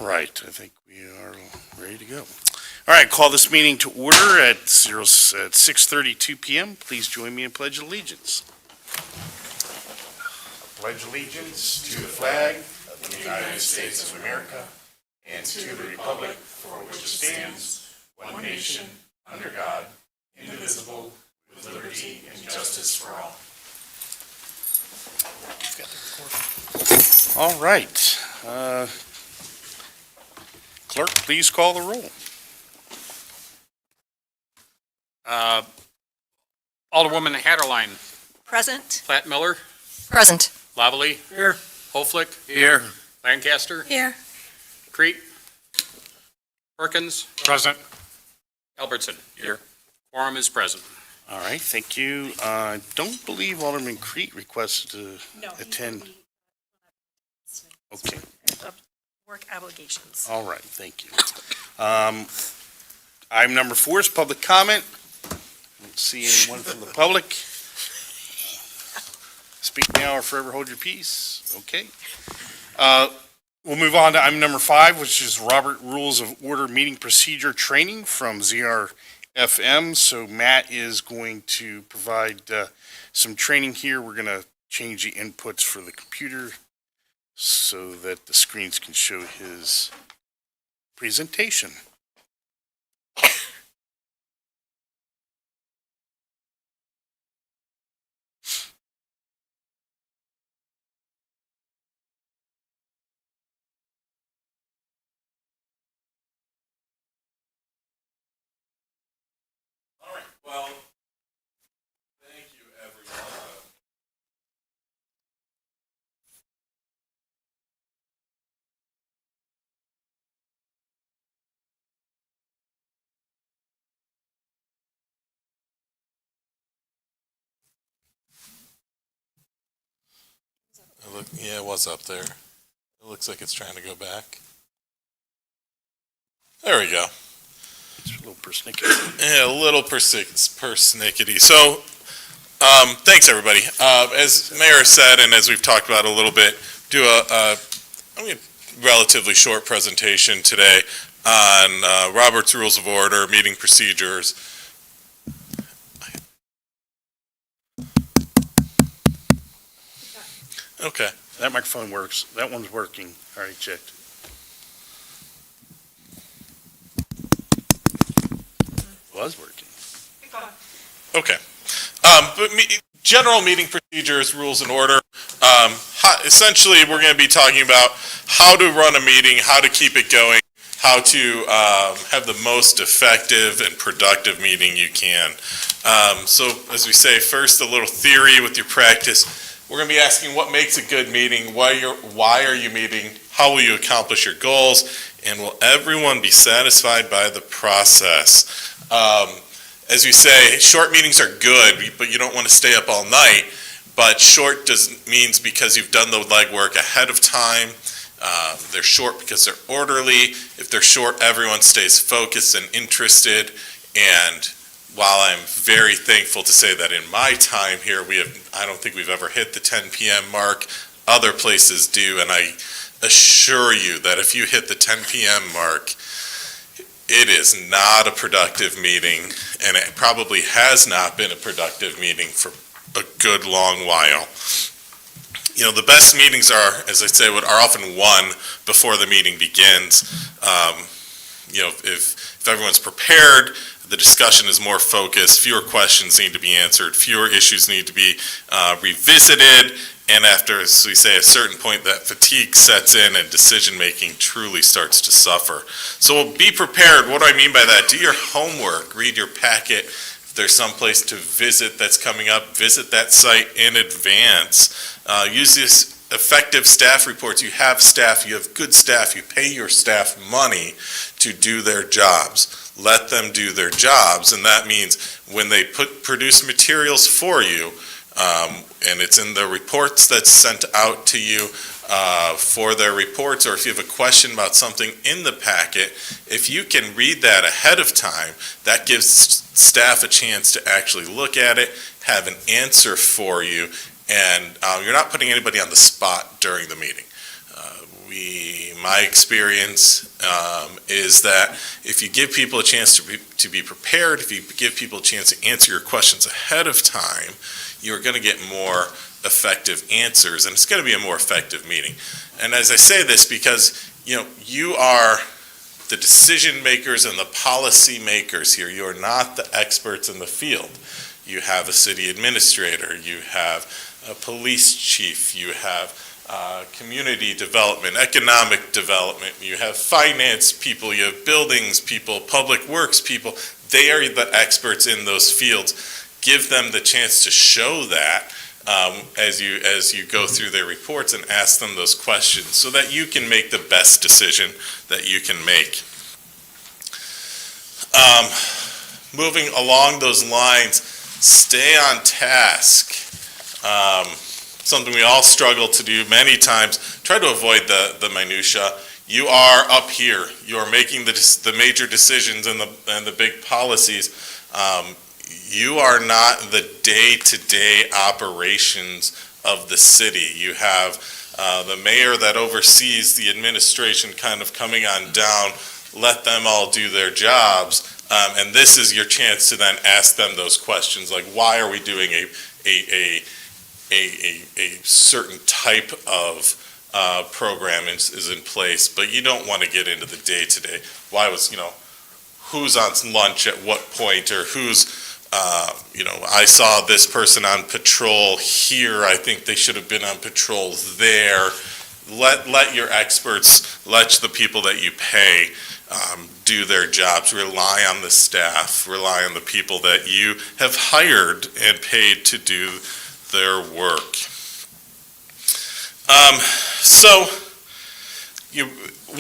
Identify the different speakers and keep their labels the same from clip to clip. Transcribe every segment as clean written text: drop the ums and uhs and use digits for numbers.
Speaker 1: right, I think we are ready to go. All right, call this meeting to order at 6:32 p.m. Please join me in Pledge of Allegiance. Pledge allegiance to the flag of the United States of America and to the republic for which it stands, one nation, under God, indivisible, with liberty and justice for all. All right. Clerk, please call the roll.
Speaker 2: Alderwoman Haderlein.
Speaker 3: Present.
Speaker 2: Platt-Miller.
Speaker 3: Present.
Speaker 2: Lavallee. Here. Hoeflich.
Speaker 1: Here.
Speaker 2: Lancaster.
Speaker 3: Here.
Speaker 2: Kriete. Perkins.
Speaker 1: Present.
Speaker 2: Albertson. Here. Quorum is present.
Speaker 1: All right, thank you. I don't believe Alderman Kriete requested to attend. Okay.
Speaker 3: Work obligations.
Speaker 1: All right, thank you. Item number 4 is public comment. Don't see anyone from the public. Speak now or forever hold your peace. Okay. We'll move on to item number 5, which is Robert Rules of Order Meeting Procedure Training from ZRFM. So Matt is going to provide some training here. We're going to change the inputs for the computer so that the screens can show his presentation.
Speaker 4: All right, well, thank you, everyone. Yeah, it was up there. It looks like it's trying to go back. There we go.
Speaker 1: It's a little persnickety.
Speaker 4: Yeah, a little persnickety. So, thanks everybody. As Mayor said, and as we've talked about a little bit, do a relatively short presentation today on Robert's Rules of Order, meeting procedures. Okay.
Speaker 1: That microphone works. That one's working. All right, checked. Was working.
Speaker 4: Okay. General meeting procedures, rules, and order. Essentially, we're going to be talking about how to run a meeting, how to keep it going, how to have the most effective and productive meeting you can. So, as we say, first a little theory with your practice. We're going to be asking what makes a good meeting, why are you meeting, how will you accomplish your goals, and will everyone be satisfied by the process? As we say, short meetings are good, but you don't want to stay up all night. But short means because you've done the legwork ahead of time. They're short because they're orderly. If they're short, everyone stays focused and interested. And while I'm very thankful to say that in my time here, I don't think we've ever hit the 10 p.m. mark. Other places do, and I assure you that if you hit the 10 p.m. mark, it is not a productive meeting, and it probably has not been a productive meeting for a good long while. You know, the best meetings are, as I say, are often won before the meeting begins. If everyone's prepared, the discussion is more focused, fewer questions need to be answered, fewer issues need to be revisited, and after, as we say, a certain point, that fatigue sets in and decision-making truly starts to suffer. So be prepared. What do I mean by that? Do your homework, read your packet. If there's some place to visit that's coming up, visit that site in advance. Use these effective staff reports. You have staff, you have good staff, you pay your staff money to do their jobs. Let them do their jobs, and that means when they produce materials for you, and it's in the reports that's sent out to you for their reports, or if you have a question about something in the packet, if you can read that ahead of time, that gives staff a chance to actually look at it, have an answer for you, and you're not putting anybody on the spot during the meeting. We my experience is that if you give people a chance to be prepared, if you give people a chance to answer your questions ahead of time, you're going to get more effective answers, and it's going to be a more effective meeting. And as I say this, because you are the decision makers and the policy makers here. You are not the experts in the field. You have a city administrator, you have a police chief, you have community development, economic development, you have finance people, you have buildings people, public works people. They are the experts in those fields. Give them the chance to show that as you go through their reports and ask them those questions so that you can make the best decision that you can make. Moving along those lines, stay on task. Something we all struggle to do many times. Try to avoid the minutia. You are up here. You are making the major decisions and the big policies. You are not the day-to-day operations of the city. You have the mayor that oversees the administration kind of coming on down. Let them all do their jobs. And this is your chance to then ask them those questions, like why are we doing a certain type of program is in place, but you don't want to get into the day-to-day. Why was, who's on lunch at what point, or who's, I saw this person on patrol here, I think they should have been on patrol there. Let your experts, let the people that you pay do their jobs. Rely on the staff, rely on the people that you have hired and paid to do their work.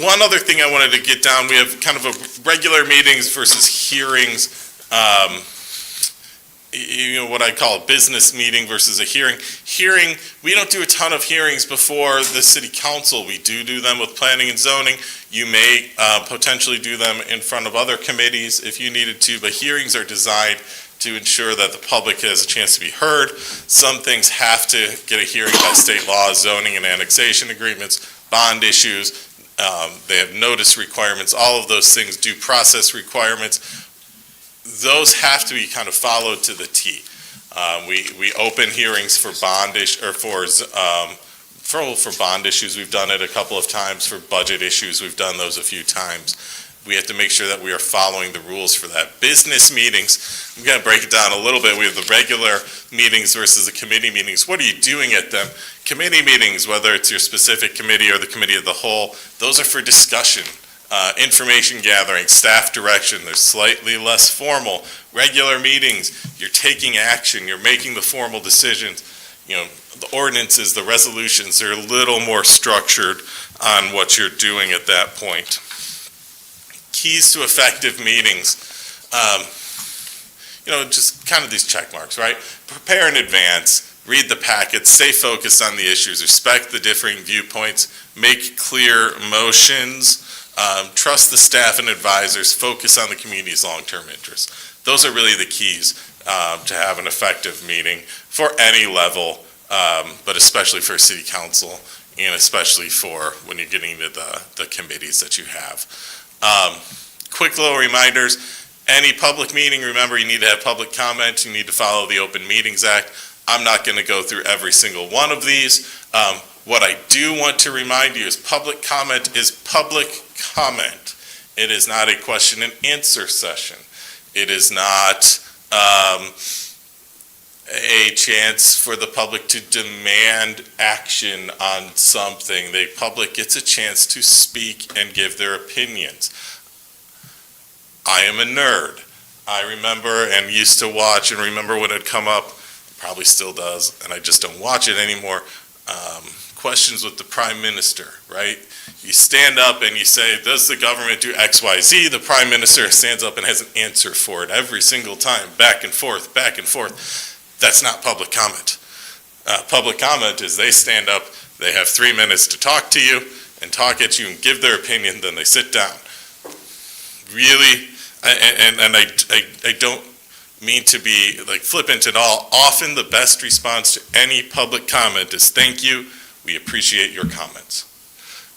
Speaker 4: One other thing I wanted to get down, we have kind of a regular meetings versus hearings. What I call a business meeting versus a hearing. Hearing, we don't do a ton of hearings before the city council. We do them with planning and zoning. You may potentially do them in front of other committees if you needed to, but hearings are designed to ensure that the public has a chance to be heard. Some things have to get a hearing by state law, zoning and annexation agreements, bond issues. They have notice requirements, all of those things, due process requirements. Those have to be kind of followed to the T. We open hearings for bond for bond issues. We've done it a couple of times. For budget issues, we've done those a few times. We have to make sure that we are following the rules for that. Business meetings, I'm going to break it down a little bit. We have the regular meetings versus the committee meetings. What are you doing at them? Committee meetings, whether it's your specific committee or the committee of the whole, those are for discussion. Information gathering, staff direction, they're slightly less formal. Regular meetings, you're taking action, you're making the formal decisions. The ordinances, the resolutions, they're a little more structured on what you're doing at that point. Keys to effective meetings, just kind of these check marks, right? Prepare in advance, read the packets, stay focused on the issues, respect the differing viewpoints, make clear motions, trust the staff and advisors, focus on the community's long-term interests. Those are really the keys to have an effective meeting for any level, but especially for city council and especially for when you're getting into the committees that you have. Quick little reminders, any public meeting, remember you need to have public comment, you need to follow the Open Meetings Act. I'm not going to go through every single one of these. What I do want to remind you is public comment is public comment. It is not a question and answer session. It is not a chance for the public to demand action on something. The public gets a chance to speak and give their opinions. I am a nerd. I remember and used to watch and remember when it come up, probably still does, and I just don't watch it anymore, questions with the Prime Minister, right? You stand up and you say, does the government do X, Y, Z? The Prime Minister stands up and has an answer for it every single time, back and forth, back and forth. That's not public comment. Public comment is they stand up, they have 3 minutes to talk to you and talk at you and give their opinion, then they sit down. Really, and I don't mean to be like flippant at all. Often the best response to any public comment is thank you, we appreciate your comments.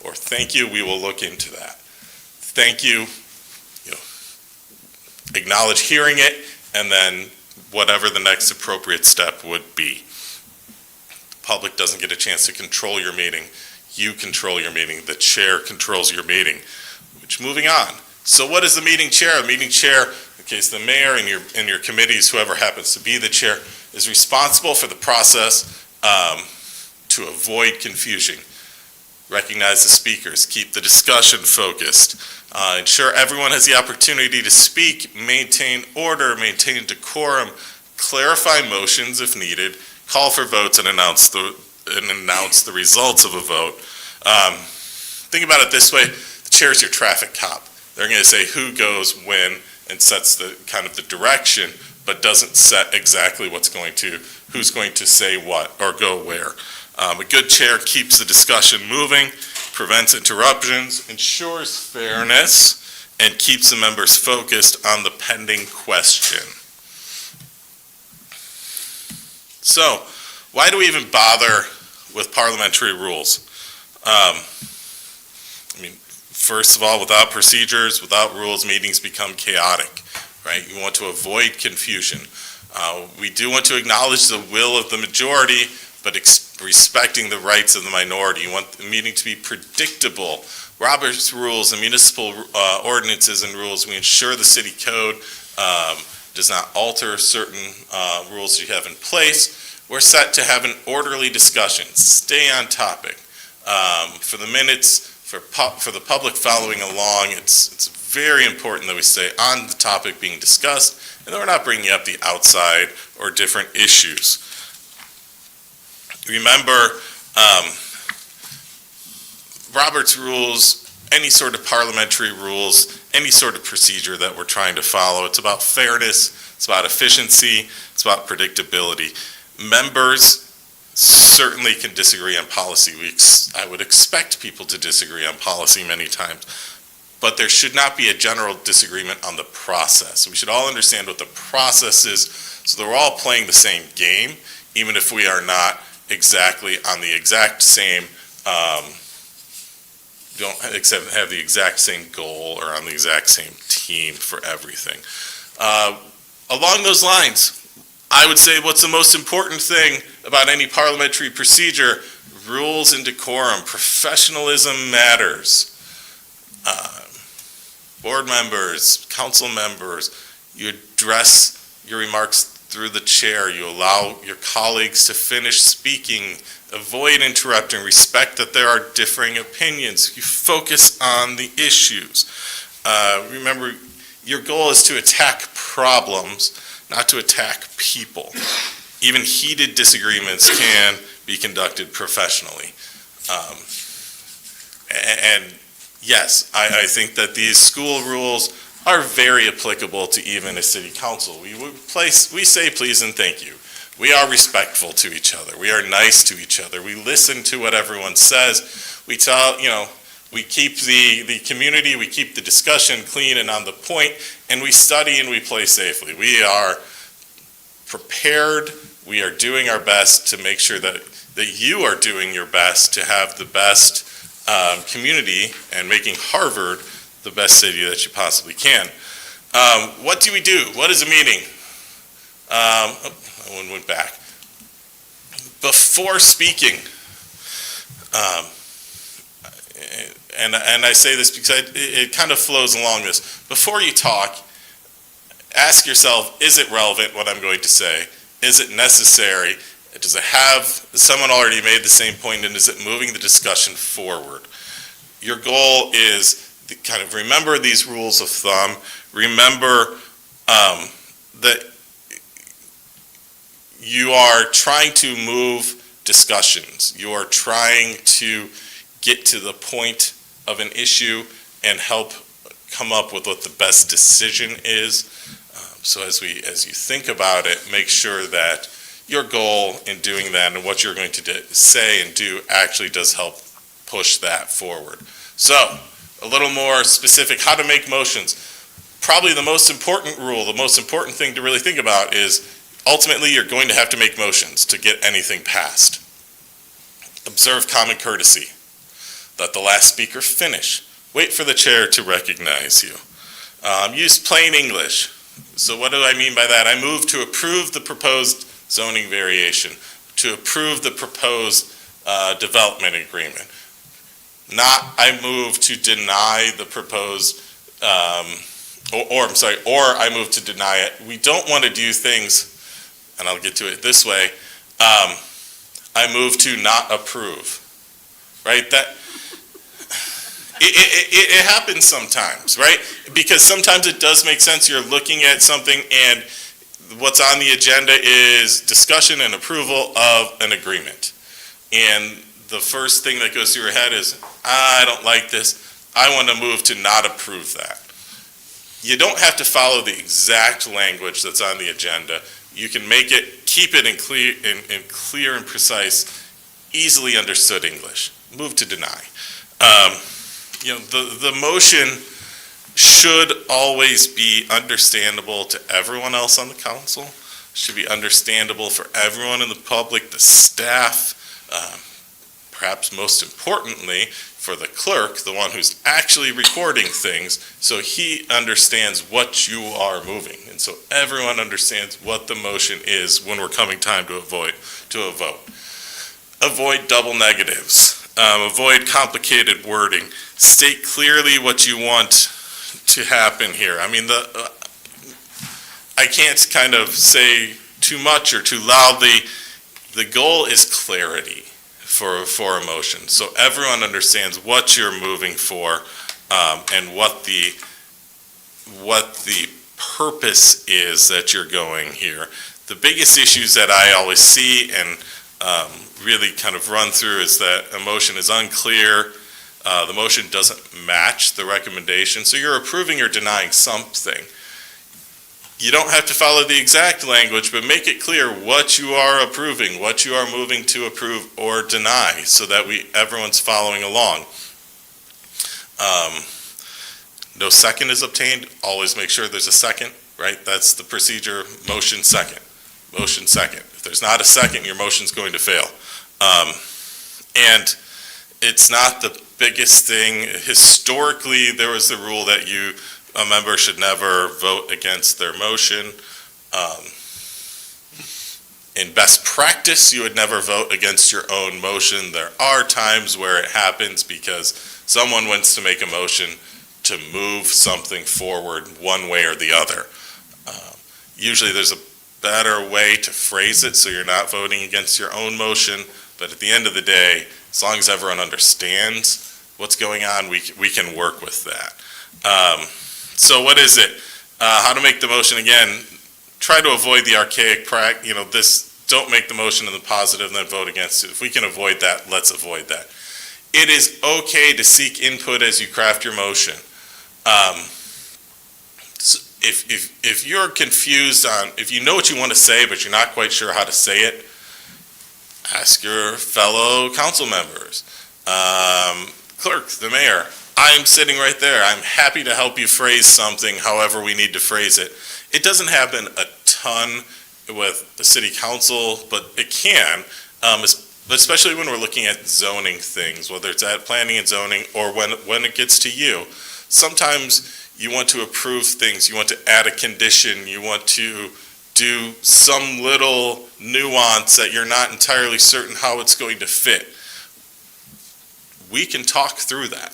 Speaker 4: or thank you, we will look into that. Thank you, acknowledge hearing it, and then whatever the next appropriate step would be. The public doesn't get a chance to control your meeting. You control your meeting. The chair controls your meeting. Which, moving on. So what is the meeting chair? The meeting chair, in the case the mayor and your committees, whoever happens to be the chair, is responsible for the process to avoid confusion. Recognize the speakers, keep the discussion focused, ensure everyone has the opportunity to speak, maintain order, maintain decorum, clarify motions if needed, call for votes, and announce the results of a vote. Think about it this way: the chair is your traffic cop. They're going to say who goes when and sets the kind of the direction, but doesn't set exactly who's going to say what or go where. A good chair keeps the discussion moving, prevents interruptions, ensures fairness, and keeps the members focused on the pending question. So, why do we even bother with parliamentary rules? First of all, without procedures, without rules, meetings become chaotic, right? You want to avoid confusion. We do want to acknowledge the will of the majority, but respecting the rights of the minority. You want the meeting to be predictable. Robert's rules and municipal ordinances and rules, we ensure the city code does not alter certain rules you have in place. We're set to have an orderly discussion. Stay on topic. For the minutes, for the public following along, it's very important that we stay on the topic being discussed, and that we're not bringing up the outside or different issues. Remember, Robert's rules, any sort of parliamentary rules, any sort of procedure that we're trying to follow, it's about fairness, it's about efficiency, it's about predictability. Members certainly can disagree on policy. I would expect people to disagree on policy many times, but there should not be a general disagreement on the process. We should all understand what the process is, so that we're all playing the same game, even if we are not exactly on the exact same, don't have the exact same goal or on the exact same team for everything. Along those lines, I would say what's the most important thing about any parliamentary procedure? Rules and decorum. Professionalism matters. Board members, council members, you address your remarks through the chair. You allow your colleagues to finish speaking, avoid interrupting, respect that there are differing opinions. You focus on the issues. Remember, your goal is to attack problems, not to attack people. Even heated disagreements can be conducted professionally. And yes, I think that these school rules are very applicable to even a city council. We say please and thank you. We are respectful to each other. We are nice to each other. We listen to what everyone says. We keep the community, we keep the discussion clean and on the point, and we study and we play safely. We are prepared. We are doing our best to make sure that you are doing your best to have the best community and making Harvard the best city that you possibly can. What do we do? What is a meeting? That one went back. Before speaking, and I say this because it kind of flows along this. Before you talk, ask yourself, is it relevant what I'm going to say? Is it necessary? Does someone already made the same point, and is it moving the discussion forward? Your goal is kind of remember these rules of thumb. Remember that you are trying to move discussions. You are trying to get to the point of an issue and help come up with what the best decision is. So as you think about it, make sure that your goal in doing that and what you're going to say and do actually does help push that forward. So, a little more specific, how to make motions. Probably the most important rule, the most important thing to really think about is ultimately you're going to have to make motions to get anything passed. Observe common courtesy. Let the last speaker finish. Wait for the chair to recognize you. Use plain English. So what do I mean by that? I move to approve the proposed zoning variation, to approve the proposed development agreement. Not I move to deny the proposed, or I move to deny it. We don't want to do things, and I'll get to it this way, I move to not approve, right? It happens sometimes, right? Because sometimes it does make sense. You're looking at something and what's on the agenda is discussion and approval of an agreement. And the first thing that goes through your head is, I don't like this. I want to move to not approve that. You don't have to follow the exact language that's on the agenda. You can keep it in clear and precise, easily understood English. Move to deny. The motion should always be understandable to everyone else on the council, should be understandable for everyone in the public, the staff, perhaps most importantly, for the clerk, the one who's actually recording things, so he understands what you are moving. And so everyone understands what the motion is when we're coming time to a vote. Avoid double negatives. Avoid complicated wording. State clearly what you want to happen here. I mean, I can't kind of say too much or too loudly. The goal is clarity for a motion, so everyone understands what you're moving for, and what the purpose is that you're going here. The biggest issues that I always see and really kind of run through is that a motion is unclear, the motion doesn't match the recommendation, so you're approving or denying something. You don't have to follow the exact language, but make it clear what you are approving, what you are moving to approve or deny, so that everyone's following along. No second is obtained. Always make sure there's a second, right? That's the procedure. Motion second. Motion second. If there's not a second, your motion's going to fail. And it's not the biggest thing. Historically, there was the rule that a member should never vote against their motion. In best practice, you would never vote against your own motion. There are times where it happens because someone wants to make a motion to move something forward one way or the other. Usually there's a better way to phrase it so you're not voting against your own motion, but at the end of the day, as long as everyone understands what's going on, we can work with that. So what is it? How to make the motion again? Try to avoid the archaic don't make the motion in the positive and then vote against it. If we can avoid that, let's avoid that. It is okay to seek input as you craft your motion. If you're confused if you know what you want to say, but you're not quite sure how to say it, ask your fellow council members. Clerk, the mayor, I'm sitting right there. I'm happy to help you phrase something however we need to phrase it. It doesn't happen a ton with the city council, but it can, especially when we're looking at zoning things, whether it's at planning and zoning or when it gets to you. Sometimes you want to approve things, you want to add a condition, you want to do some little nuance that you're not entirely certain how it's going to fit. We can talk through that.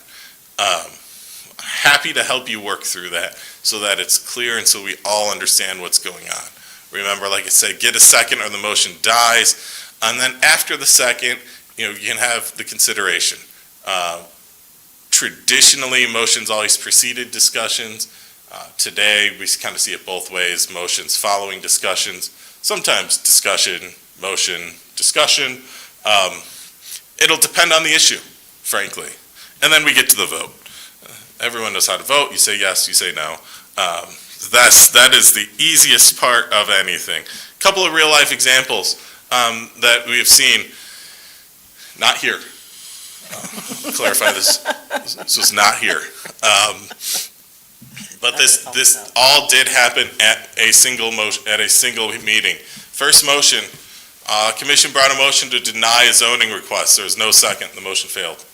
Speaker 4: Happy to help you work through that so that it's clear and so we all understand what's going on. Remember, like I said, get a second or the motion dies, and then after the second, you can have the consideration. Traditionally, motions always preceded discussions. Today, we kind of see it both ways, motions following discussions, sometimes discussion, motion, discussion. It'll depend on the issue, frankly. And then we get to the vote. Everyone knows how to vote. You say yes, you say no. That is the easiest part of anything. A couple of real life examples that we have seen. Not here. Clarify this. This was not here. But this all did happen at a single meeting. First motion, commission brought a motion to deny a zoning request. There was no second. The motion failed.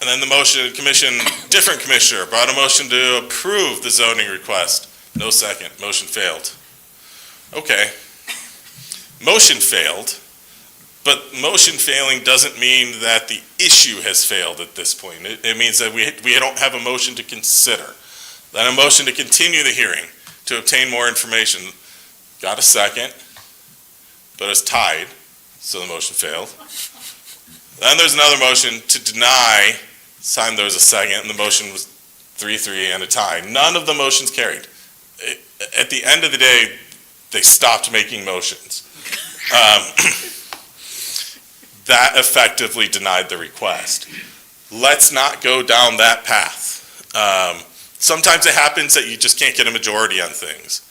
Speaker 4: And then the motion, different commissioner brought a motion to approve the zoning request. No second, motion failed. Okay. Motion failed, but motion failing doesn't mean that the issue has failed at this point. It means that we don't have a motion to consider. Then a motion to continue the hearing to obtain more information. Got a second, but it's tied, so the motion failed. Then there's another motion to deny. This time there was a second, and the motion was 3-3 and a tie. None of the motions carried. At the end of the day, they stopped making motions. That effectively denied the request. Let's not go down that path. Sometimes it happens that you just can't get a majority on things.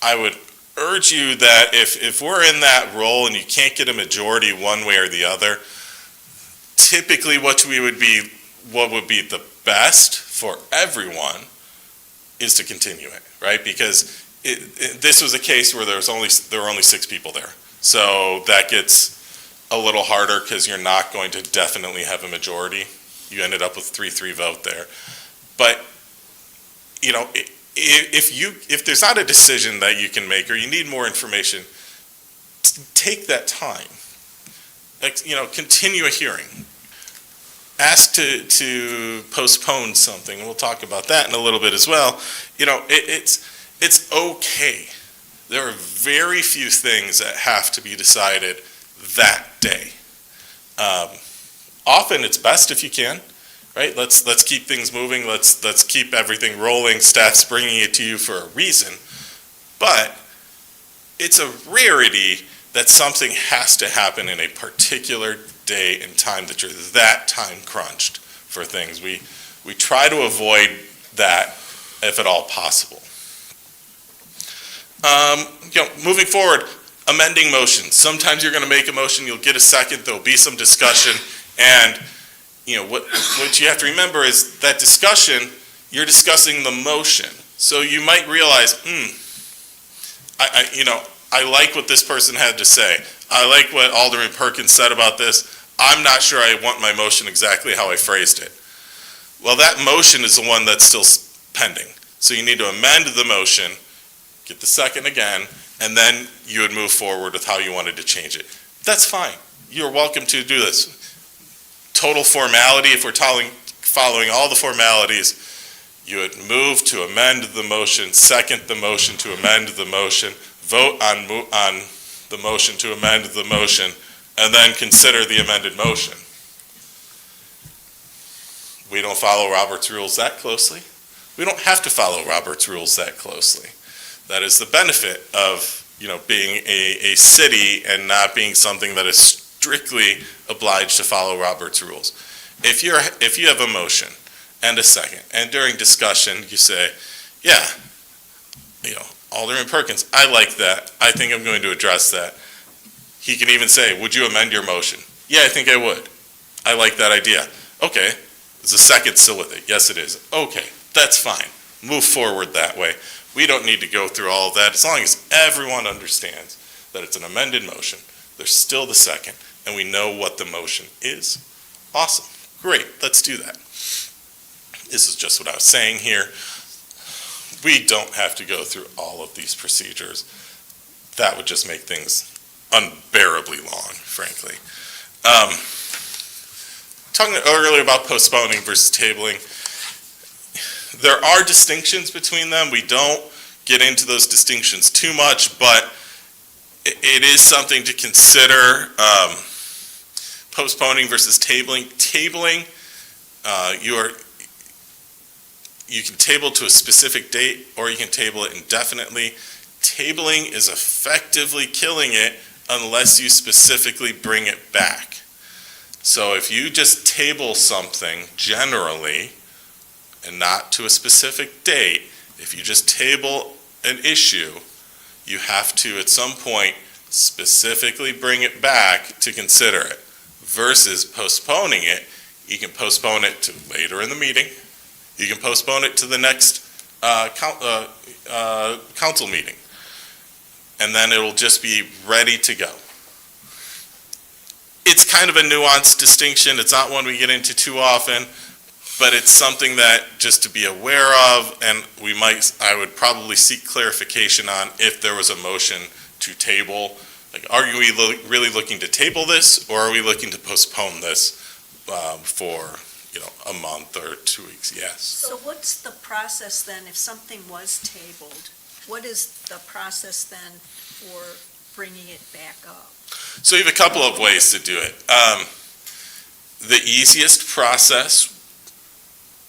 Speaker 4: I would urge you that if we're in that role and you can't get a majority one way or the other, typically what would be the best for everyone is to continue it, right? Because this was a case where there were only 6 people there. So that gets a little harder because you're not going to definitely have a majority. You ended up with 3-3 vote there. But, you know, if there's not a decision that you can make or you need more information, take that time. You know, continue a hearing. Ask to postpone something, and we'll talk about that in a little bit as well. You know, it's okay. There are very few things that have to be decided that day. Often it's best if you can, right? Let's keep things moving. Let's keep everything rolling. Staff's bringing it to you for a reason, but it's a rarity that something has to happen in a particular day and time that you're that time crunched for things. We try to avoid that if at all possible. You know, moving forward, amending motions. Sometimes you're going to make a motion, you'll get a second, there'll be some discussion, and you know what you have to remember is that discussion, you're discussing the motion. So you might realize, I like what this person had to say. I like what Alderman Perkins said about this. I'm not sure I want my motion exactly how I phrased it. Well, that motion is the one that's still pending. So you need to amend the motion, get the second again, and then you would move forward with how you wanted to change it. That's fine. You're welcome to do this. Total formality, if we're following all the formalities, you would move to amend the motion, second the motion to amend the motion, vote on the motion to amend the motion, and then consider the amended motion. We don't follow Robert's rules that closely. We don't have to follow Robert's rules that closely. That is the benefit of, you know, being a city and not being something that is strictly obliged to follow Robert's rules. If you have a motion and a second, and during discussion you say, yeah, you know, Alderman Perkins, I like that. I think I'm going to address that. He can even say, would you amend your motion? Yeah, I think I would. I like that idea. Okay, is the second still with it? Yes, it is. Okay, that's fine. Move forward that way. We don't need to go through all of that. As long as everyone understands that it's an amended motion, there's still the second, and we know what the motion is. Awesome. Great. Let's do that. This is just what I was saying here. We don't have to go through all of these procedures. That would just make things unbearably long, frankly. Talking earlier about postponing versus tabling, there are distinctions between them. We don't get into those distinctions too much, but it is something to consider. Postponing versus tabling. Tabling, you can table to a specific date, or you can table it indefinitely. Tabling is effectively killing it unless you specifically bring it back. So if you just table something generally, and not to a specific date, if you just table an issue, you have to, at some point, specifically bring it back to consider it. Versus postponing it, you can postpone it to later in the meeting. You can postpone it to the next council meeting. And then it'll just be ready to go. It's kind of a nuanced distinction. It's not one we get into too often. but it's something that just to be aware of, and I would probably seek clarification on if there was a motion to table. Like, are we really looking to table this, or are we looking to postpone this for, a month or 2 weeks? Yes.
Speaker 3: So what's the process then if something was tabled? What is the process then for bringing it back up?
Speaker 4: So you have a couple of ways to do it. The easiest process,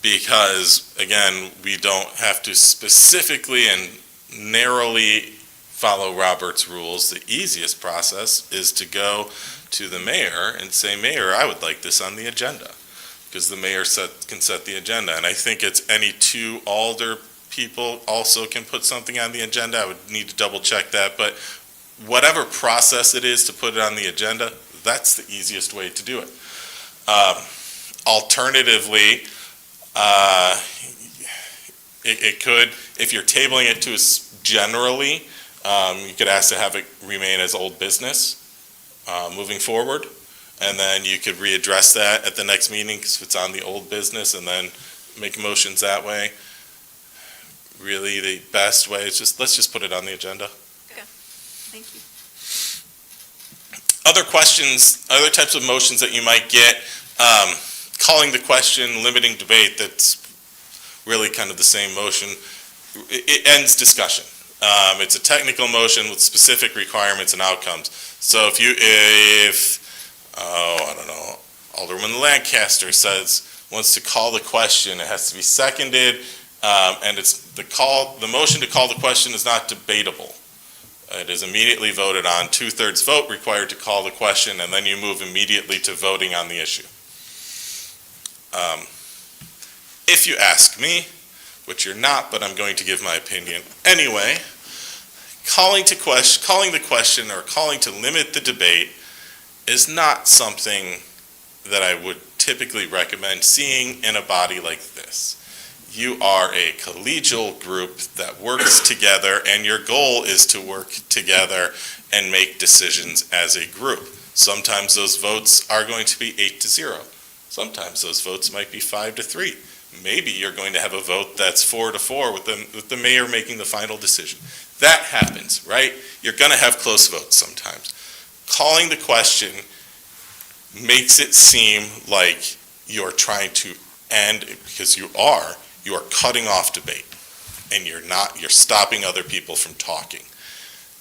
Speaker 4: because again, we don't have to specifically and narrowly follow Robert's rules, the easiest process is to go to the mayor and say, Mayor, I would like this on the agenda, because the mayor can set the agenda. And I think it's any two alder people also can put something on the agenda. I would need to double check that, but whatever process it is to put it on the agenda, that's the easiest way to do it. Alternatively, it could, if you're tabling it to us generally, you could ask to have it remain as old business moving forward, and then you could readdress that at the next meeting if it's on the old business, and then make motions that way. Really, the best way is let's just put it on the agenda.
Speaker 3: Thank you.
Speaker 4: Other questions, other types of motions that you might get, calling the question, limiting debate, that's really kind of the same motion. It ends discussion. It's a technical motion with specific requirements and outcomes. So I don't know, Alderman Lancaster wants to call the question, it has to be seconded, and the motion to call the question is not debatable. It is immediately voted on, 2/3 vote required to call the question, and then you move immediately to voting on the issue. If you ask me, which you're not, but I'm going to give my opinion anyway, calling the question or calling to limit the debate is not something that I would typically recommend seeing in a body like this. You are a collegial group that works together, and your goal is to work together and make decisions as a group. Sometimes those votes are going to be 8-0. Sometimes those votes might be 5-3. Maybe you're going to have a vote that's 4-4 with the mayor making the final decision. That happens, right? You're going to have close votes sometimes. Calling the question makes it seem like you're trying to end, because you are cutting off debate, and you're stopping other people from talking.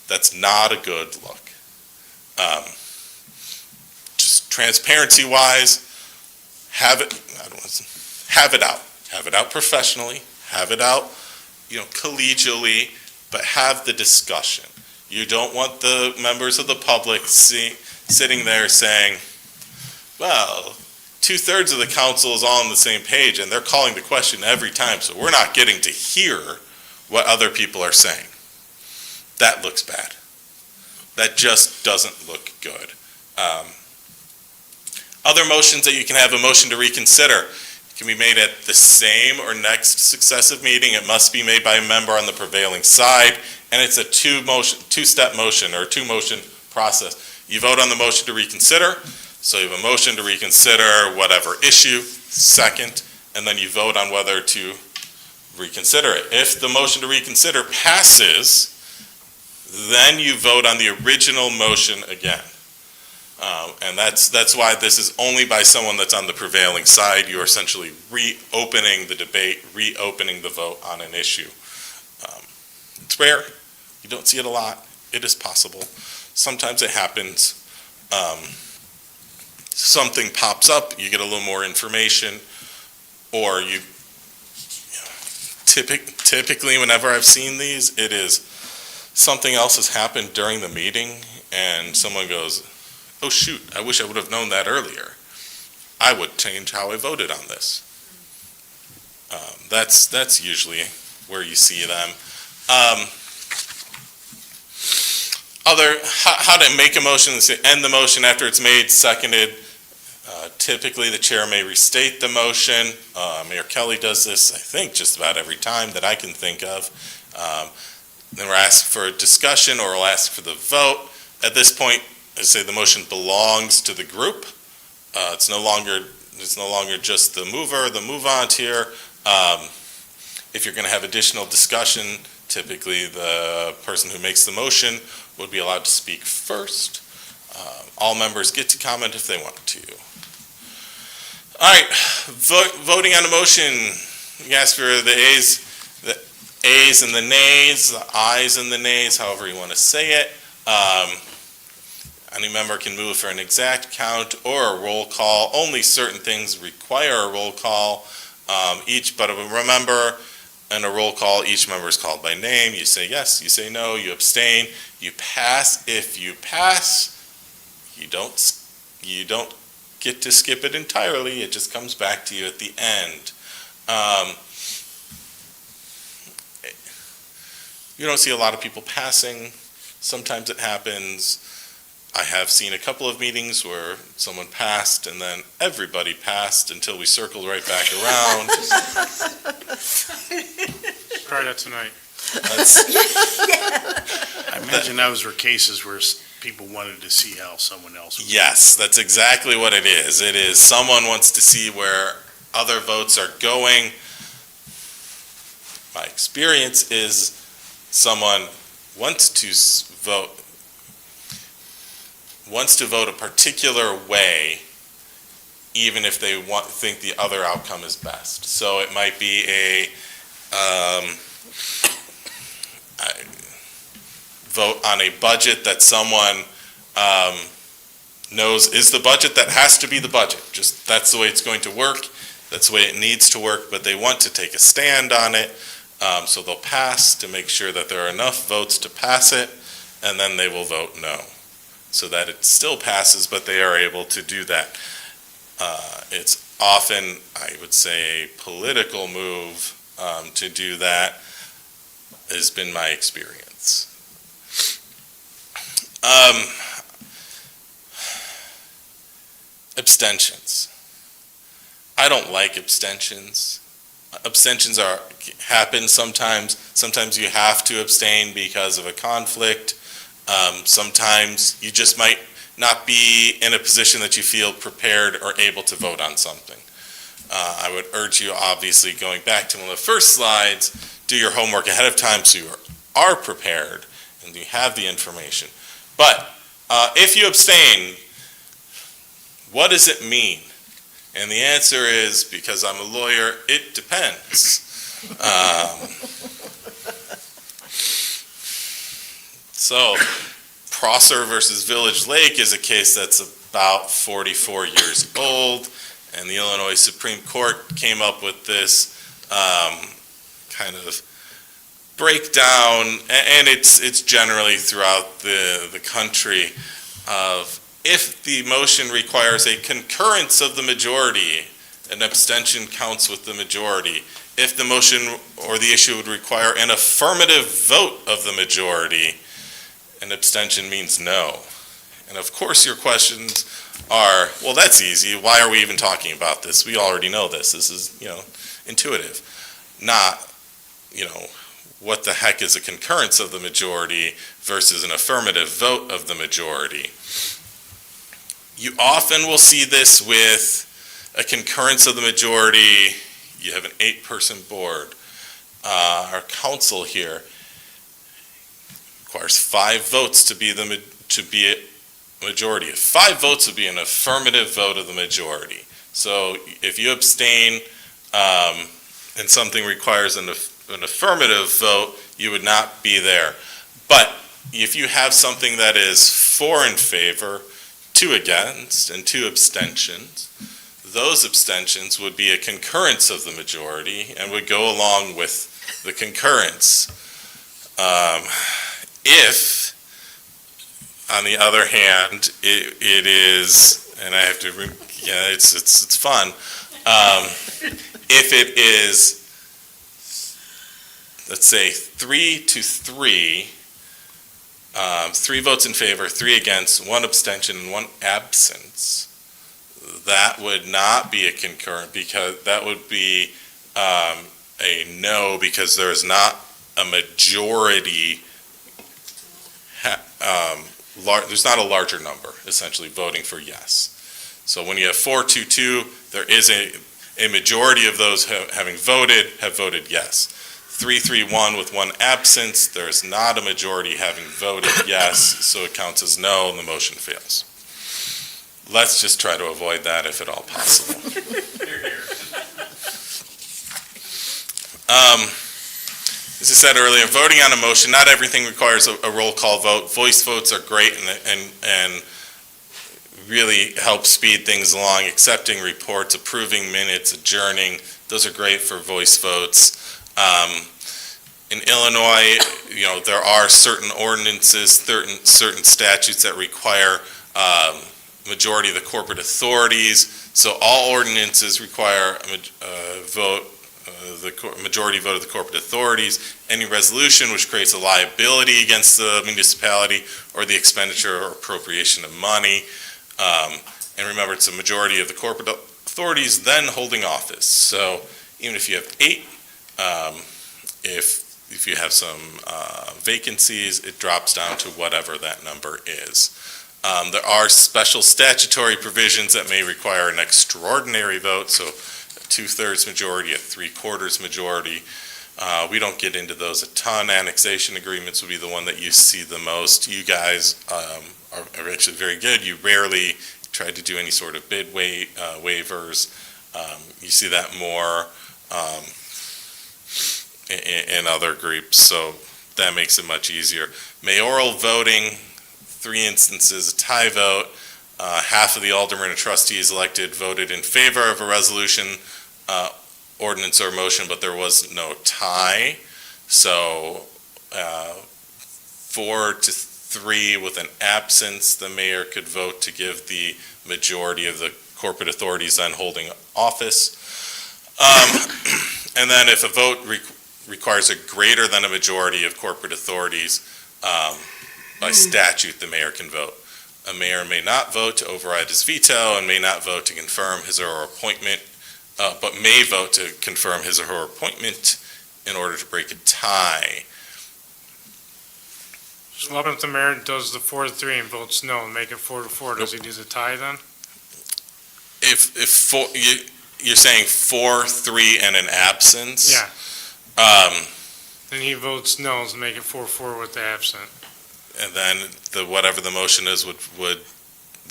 Speaker 4: That's not a good look. Just transparency-wise, have it out. Have it out professionally, have it out, collegially, but have the discussion. You don't want the members of the public sitting there saying, well, 2/3 of the council is all on the same page, and they're calling the question every time, so we're not getting to hear what other people are saying. That looks bad. That just doesn't look good. Other motions that you can have, a motion to reconsider, can be made at the same or next successive meeting. It must be made by a member on the prevailing side, and it's a two-step motion or two-motion process. You vote on the motion to reconsider, so you have a motion to reconsider whatever issue, second, and then you vote on whether to reconsider it. If the motion to reconsider passes, then you vote on the original motion again. And that's why this is only by someone that's on the prevailing side. You're essentially reopening the debate, reopening the vote on an issue. It's rare. You don't see it a lot. It is possible. Sometimes it happens. Something pops up, you get a little more information, or typically whenever I've seen these, it is something else has happened during the meeting, and someone goes, oh shoot, I wish I would have known that earlier. I would change how I voted on this. That's usually where you see them. How to make a motion, end the motion after it's made, seconded. Typically, the chair may restate the motion. Mayor Kelly does this, I think, just about every time that I can think of. Then we're asked for a discussion, or we'll ask for the vote. At this point, I say the motion belongs to the group. It's no longer it's no longer just the mover, the move-on here. If you're going to have additional discussion, typically the person who makes the motion would be allowed to speak first. All members get to comment if they want to. All right, voting on the motion. You ask for the A's and the nays, the ayes and the nays, however you want to say it. Any member can move for an exact count or a roll call. Only certain things require a roll call. But remember, in a roll call, each member is called by name. You say yes, you say no, you abstain, you pass. If you pass, you don't get to skip it entirely. It just comes back to you at the end. You don't see a lot of people passing. Sometimes it happens. I have seen a couple of meetings where someone passed and then everybody passed until we circled right back around.
Speaker 1: Try that tonight.
Speaker 4: That's,
Speaker 1: I imagine those were cases where people wanted to see how someone else was.
Speaker 4: yes, that's exactly what it is. It is someone wants to see where other votes are going. My experience is someone wants to vote a particular way, even if they think the other outcome is best. So it might be a vote on a budget that someone knows is the budget that has to be the budget. Just that's the way it's going to work. That's the way it needs to work, but they want to take a stand on it. So they'll pass to make sure that there are enough votes to pass it, and then they will vote no, so that it still passes, but they are able to do that. It's often, I would say, a political move to do that, has been my experience. Abstentions. I don't like abstentions. Abstentions happen sometimes. Sometimes you have to abstain because of a conflict. Sometimes you just might not be in a position that you feel prepared or able to vote on something. I would urge you, obviously, going back to one of the first slides, do your homework ahead of time so you are prepared and you have the information. But if you abstain, what does it mean? And the answer is, because I'm a lawyer, it depends. So, Prosser versus Village Lake is a case that's about 44 years old, and the Illinois Supreme Court came up with this kind of breakdown, and it's generally throughout the country, of if the motion requires a concurrence of the majority, an abstention counts with the majority. If the motion or the issue would require an affirmative vote of the majority, an abstention means no. And of course your questions are, well, that's easy. Why are we even talking about this? We already know this. This is, intuitive. Not, what the heck is a concurrence of the majority versus an affirmative vote of the majority? You often will see this with a concurrence of the majority. You have an 8-person board. Our council here requires 5 votes to be a majority. 5 votes would be an affirmative vote of the majority. So if you abstain and something requires an affirmative vote, you would not be there. But if you have something that is 4 in favor, 2 against, and 2 abstentions, those abstentions would be a concurrence of the majority and would go along with the concurrence. If, on the other hand, it is, and I have to, it's fun. If it is, let's say 3-3, 3 votes in favor, 3 against, 1 abstention, and 1 absence, that would not be a concurrent, because that would be a no, because there is not a majority, there's not a larger number essentially voting for yes. So when you have 4-2-2, there is a majority of those having voted have voted yes. 3-3-1 with one absence, there is not a majority having voted yes, so it counts as no and the motion fails. Let's just try to avoid that if at all possible. As I said earlier, voting on a motion, not everything requires a roll call vote. Voice votes are great and really help speed things along. Accepting reports, approving minutes, adjourning, those are great for voice votes. In Illinois, there are certain ordinances, certain statutes that require majority of the corporate authorities. So all ordinances require a vote. The majority vote of the corporate authorities. Any resolution which creates a liability against the municipality or the expenditure or appropriation of money. And remember, it's a majority of the corporate authorities then holding office. So even if you have 8, if you have some vacancies, it drops down to whatever that number is. There are special statutory provisions that may require an extraordinary vote. So 2/3 majority, a 3/4 majority. We don't get into those a ton. Annexation agreements would be the one that you see the most. You guys are actually very good. You rarely try to do any sort of bid waivers. You see that more in other groups, so that makes it much easier. Mayoral voting, 3 instances, a tie vote. Half of the aldermen and trustees elected voted in favor of a resolution, ordinance or motion, but there was no tie. So 4-3 with an absence, the mayor could vote to give the majority of the corporate authorities then holding office. And then if a vote requires a greater than a majority of corporate authorities, by statute, the mayor can vote. A mayor may not vote to override his veto and may not vote to confirm his or her appointment, but may vote to confirm his or her appointment in order to break a tie.
Speaker 5: So what if the mayor does the 4-3 and votes no and make it 4-4, does he do the tie then?
Speaker 4: You're saying 4-3 and an absence?
Speaker 5: Yeah. Then he votes no and make it 4-4 with the absent.
Speaker 4: And then whatever the motion is would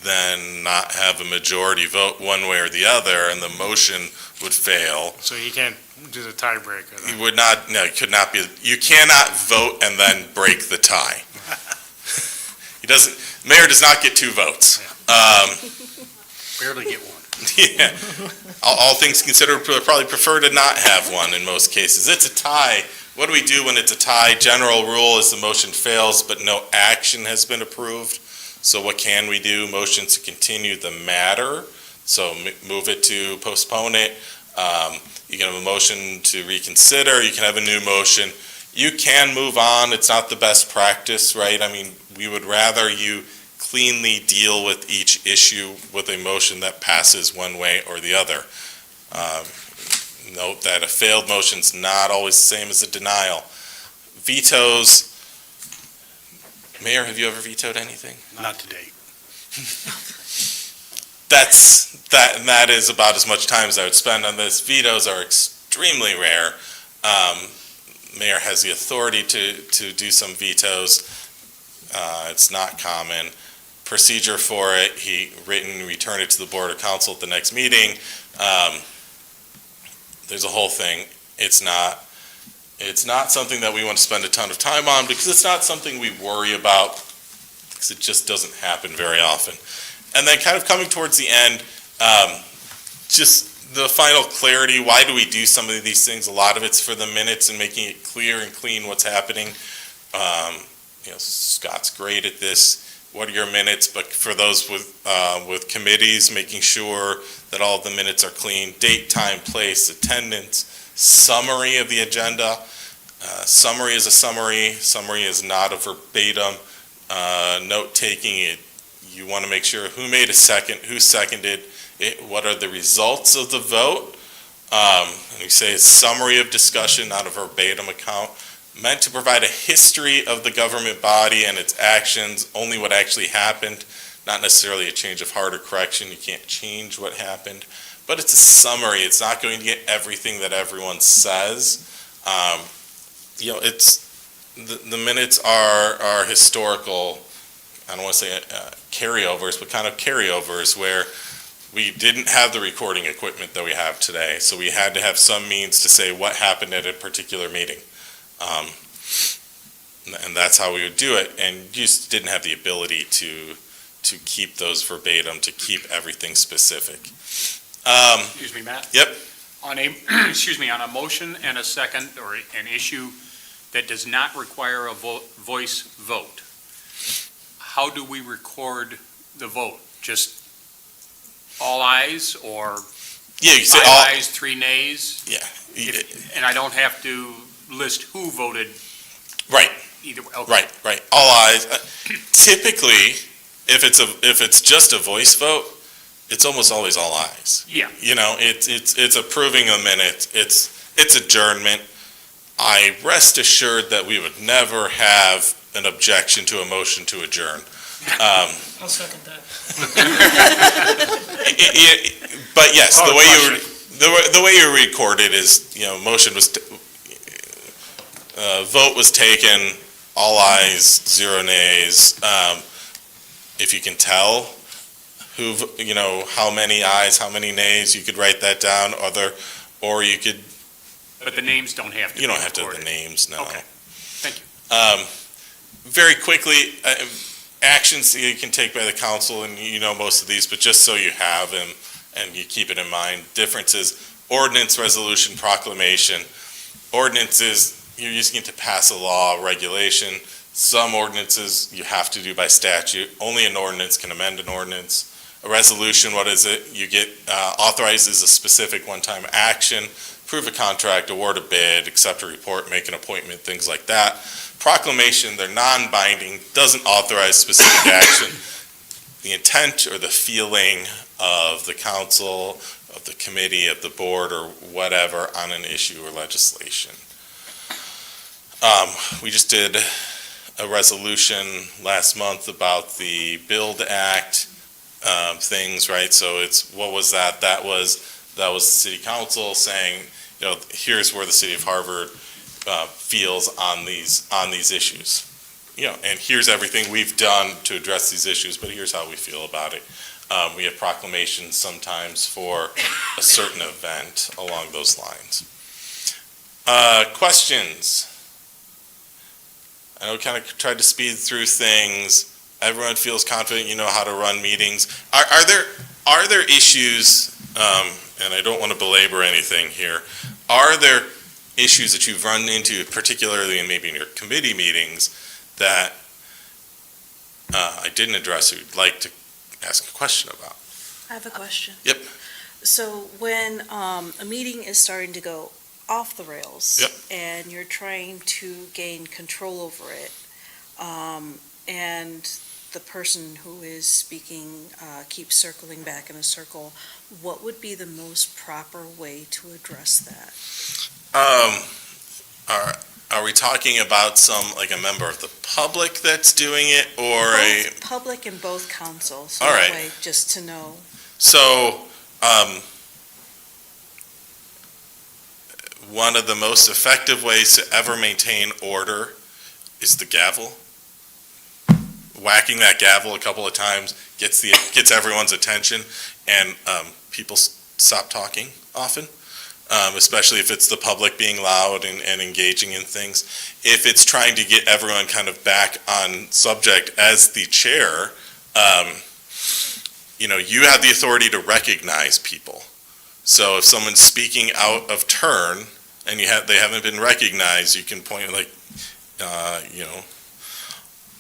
Speaker 4: then not have a majority vote one way or the other, and the motion would fail.
Speaker 5: So he can't do the tiebreaker then?
Speaker 4: You would not, no, it could not be, you cannot vote and then break the tie. Mayor does not get 2 votes.
Speaker 1: Barely get one.
Speaker 4: Yeah. All things considered, probably prefer to not have one in most cases. It's a tie. What do we do when it's a tie? General rule is the motion fails, but no action has been approved. So what can we do? Motions to continue the matter. So move it to postpone it. You can have a motion to reconsider. You can have a new motion. You can move on. It's not the best practice, right? I mean, we would rather you cleanly deal with each issue with a motion that passes one way or the other. Note that a failed motion's not always the same as a denial. Vetoes. Mayor, have you ever vetoed anything?
Speaker 1: Not to date.
Speaker 4: That is about as much time as I would spend on this. Vetoes are extremely rare. Mayor has the authority to do some vetoes. It's not common. Procedure for it, return it to the board or council at the next meeting. There's a whole thing. It's not something that we want to spend a ton of time on because it's not something we worry about because it just doesn't happen very often. And then kind of coming towards the end, just the final clarity, why do we do some of these things? A lot of it's for the minutes and making it clear and clean what's happening. Scott's great at this. What are your minutes? But for those with committees, making sure that all the minutes are clean, date, time, place, attendance, summary of the agenda. Summary is a summary. Summary is not a verbatim note-taking. You want to make sure who made a second, who seconded it, what are the results of the vote. And we say it's summary of discussion, not a verbatim account. Meant to provide a history of the government body and its actions, only what actually happened, not necessarily a change of heart or correction. You can't change what happened, but it's a summary. It's not going to get everything that everyone says. It's the minutes are historical. I don't want to say carryovers, but kind of carryovers where we didn't have the recording equipment that we have today, so we had to have some means to say what happened at a particular meeting. And that's how we would do it, and you just didn't have the ability to keep those verbatim, to keep everything specific.
Speaker 2: Excuse me, Matt?
Speaker 4: Yep.
Speaker 2: On a, excuse me, on a motion and a second, or an issue that does not require a voice vote, how do we record the vote? Just all ayes, or
Speaker 4: Yeah, you say
Speaker 2: 5
Speaker 4: all,
Speaker 2: ayes, 3 nays?
Speaker 4: yeah,
Speaker 2: And I don't have to list who voted
Speaker 4: right.
Speaker 2: either way? Okay.
Speaker 4: Right. All ayes. Typically, if it's just a voice vote, it's almost always all ayes.
Speaker 2: Yeah.
Speaker 4: It's approving a minute. It's adjournment. I rest assured that we would never have an objection to a motion to adjourn.
Speaker 6: I'll second that.
Speaker 4: But yes,
Speaker 2: Oh,
Speaker 4: the way you record it is, motion was, vote was taken, all ayes, 0 nays. If you can tell how many ayes, how many nays, you could write that down, or you could,
Speaker 2: But the names don't have to be
Speaker 4: you don't have to have
Speaker 2: recorded.
Speaker 4: the names, no.
Speaker 2: Okay. Thank you.
Speaker 4: Very quickly, actions that you can take by the council, and most of these, but just so you have them and you keep it in mind. Differences: ordinance, resolution, proclamation. Ordinances, you're using it to pass a law, regulation. Some ordinances you have to do by statute. Only an ordinance can amend an ordinance. A resolution, what is it? You get authorizes a specific one-time action, approve a contract, award a bid, accept a report, make an appointment, things like that. Proclamation, they're non-binding, doesn't authorize specific action. The intent or the feeling of the council, of the committee, of the board, or whatever on an issue or legislation. We just did a resolution last month about the Build Act things, right? So what was that? That was the city council saying, here's where the city of Harvard feels on these issues. And here's everything we've done to address these issues, but here's how we feel about it. We have proclamations sometimes for a certain event along those lines. Questions? I know we kind of tried to speed through things. Everyone feels confident you know how to run meetings. Are there issues, and I don't want to belabor anything here, are there issues that you've run into, particularly in maybe in your committee meetings, that I didn't address or you'd like to ask a question about?
Speaker 7: I have a question.
Speaker 4: Yep.
Speaker 7: So when a meeting is starting to go off the rails.
Speaker 4: Yep.
Speaker 7: And you're trying to gain control over it, and the person who is speaking keeps circling back in a circle, what would be the most proper way to address that?
Speaker 4: Are we talking about like a member of the public that's doing it, or
Speaker 7: Both public and both council, so
Speaker 4: All
Speaker 7: that
Speaker 4: right.
Speaker 7: way, just to know.
Speaker 4: So, one of the most effective ways to ever maintain order is the gavel. Whacking that gavel a couple of times gets everyone's attention, and people stop talking often, especially if it's the public being loud and engaging in things. If it's trying to get everyone kind of back on subject as the chair, you have the authority to recognize people. So if someone's speaking out of turn and they haven't been recognized, you can point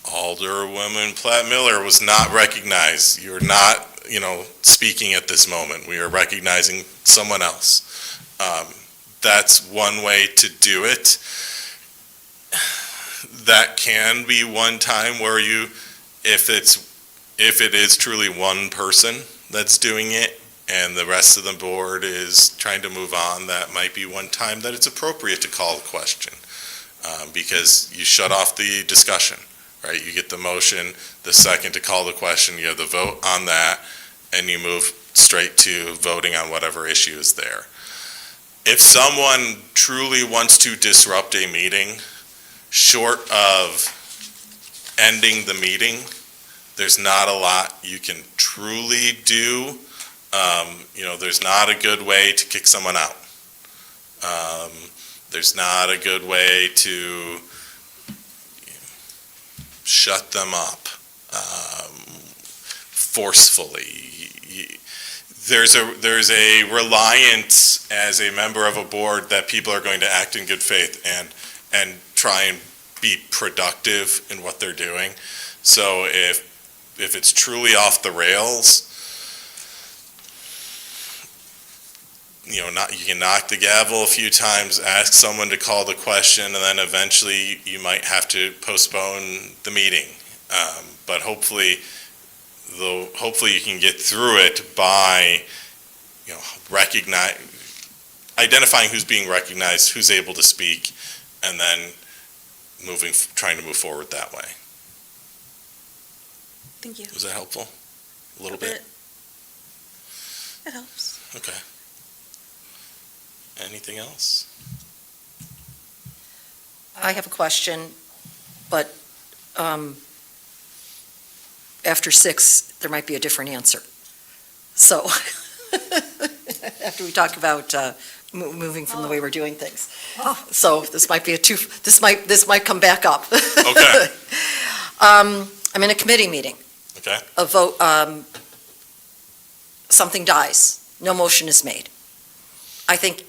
Speaker 4: Alderwoman Platt-Miller was not recognized. You're not, speaking at this moment. We are recognizing someone else. That's one way to do it. That can be one time where if it is truly one person that's doing it and the rest of the board is trying to move on, that might be one time that it's appropriate to call a question, because you shut off the discussion, right? You get the motion, the second to call the question, you have the vote on that, and you move straight to voting on whatever issue is there. If someone truly wants to disrupt a meeting, short of ending the meeting, there's not a lot you can truly do. There's not a good way to kick someone out. There's not a good way to shut them up forcefully. There's a reliance as a member of a board that people are going to act in good faith and try and be productive in what they're doing. So if it's truly off the rails, you can knock the gavel a few times, ask someone to call the question, and then eventually you might have to postpone the meeting. But hopefully you can get through it by, identifying who's being recognized, who's able to speak, and then trying to move forward that way.
Speaker 7: Thank you.
Speaker 4: Was that helpful? A little bit?
Speaker 7: It helps.
Speaker 4: Okay. Anything else?
Speaker 8: I have a question, but after 6, there might be a different answer. So, after we talk about moving from the way we're doing things. So this might be this might come back up.
Speaker 4: Okay.
Speaker 8: I'm in a committee meeting.
Speaker 4: Okay.
Speaker 8: A vote, something dies, no motion is made. I think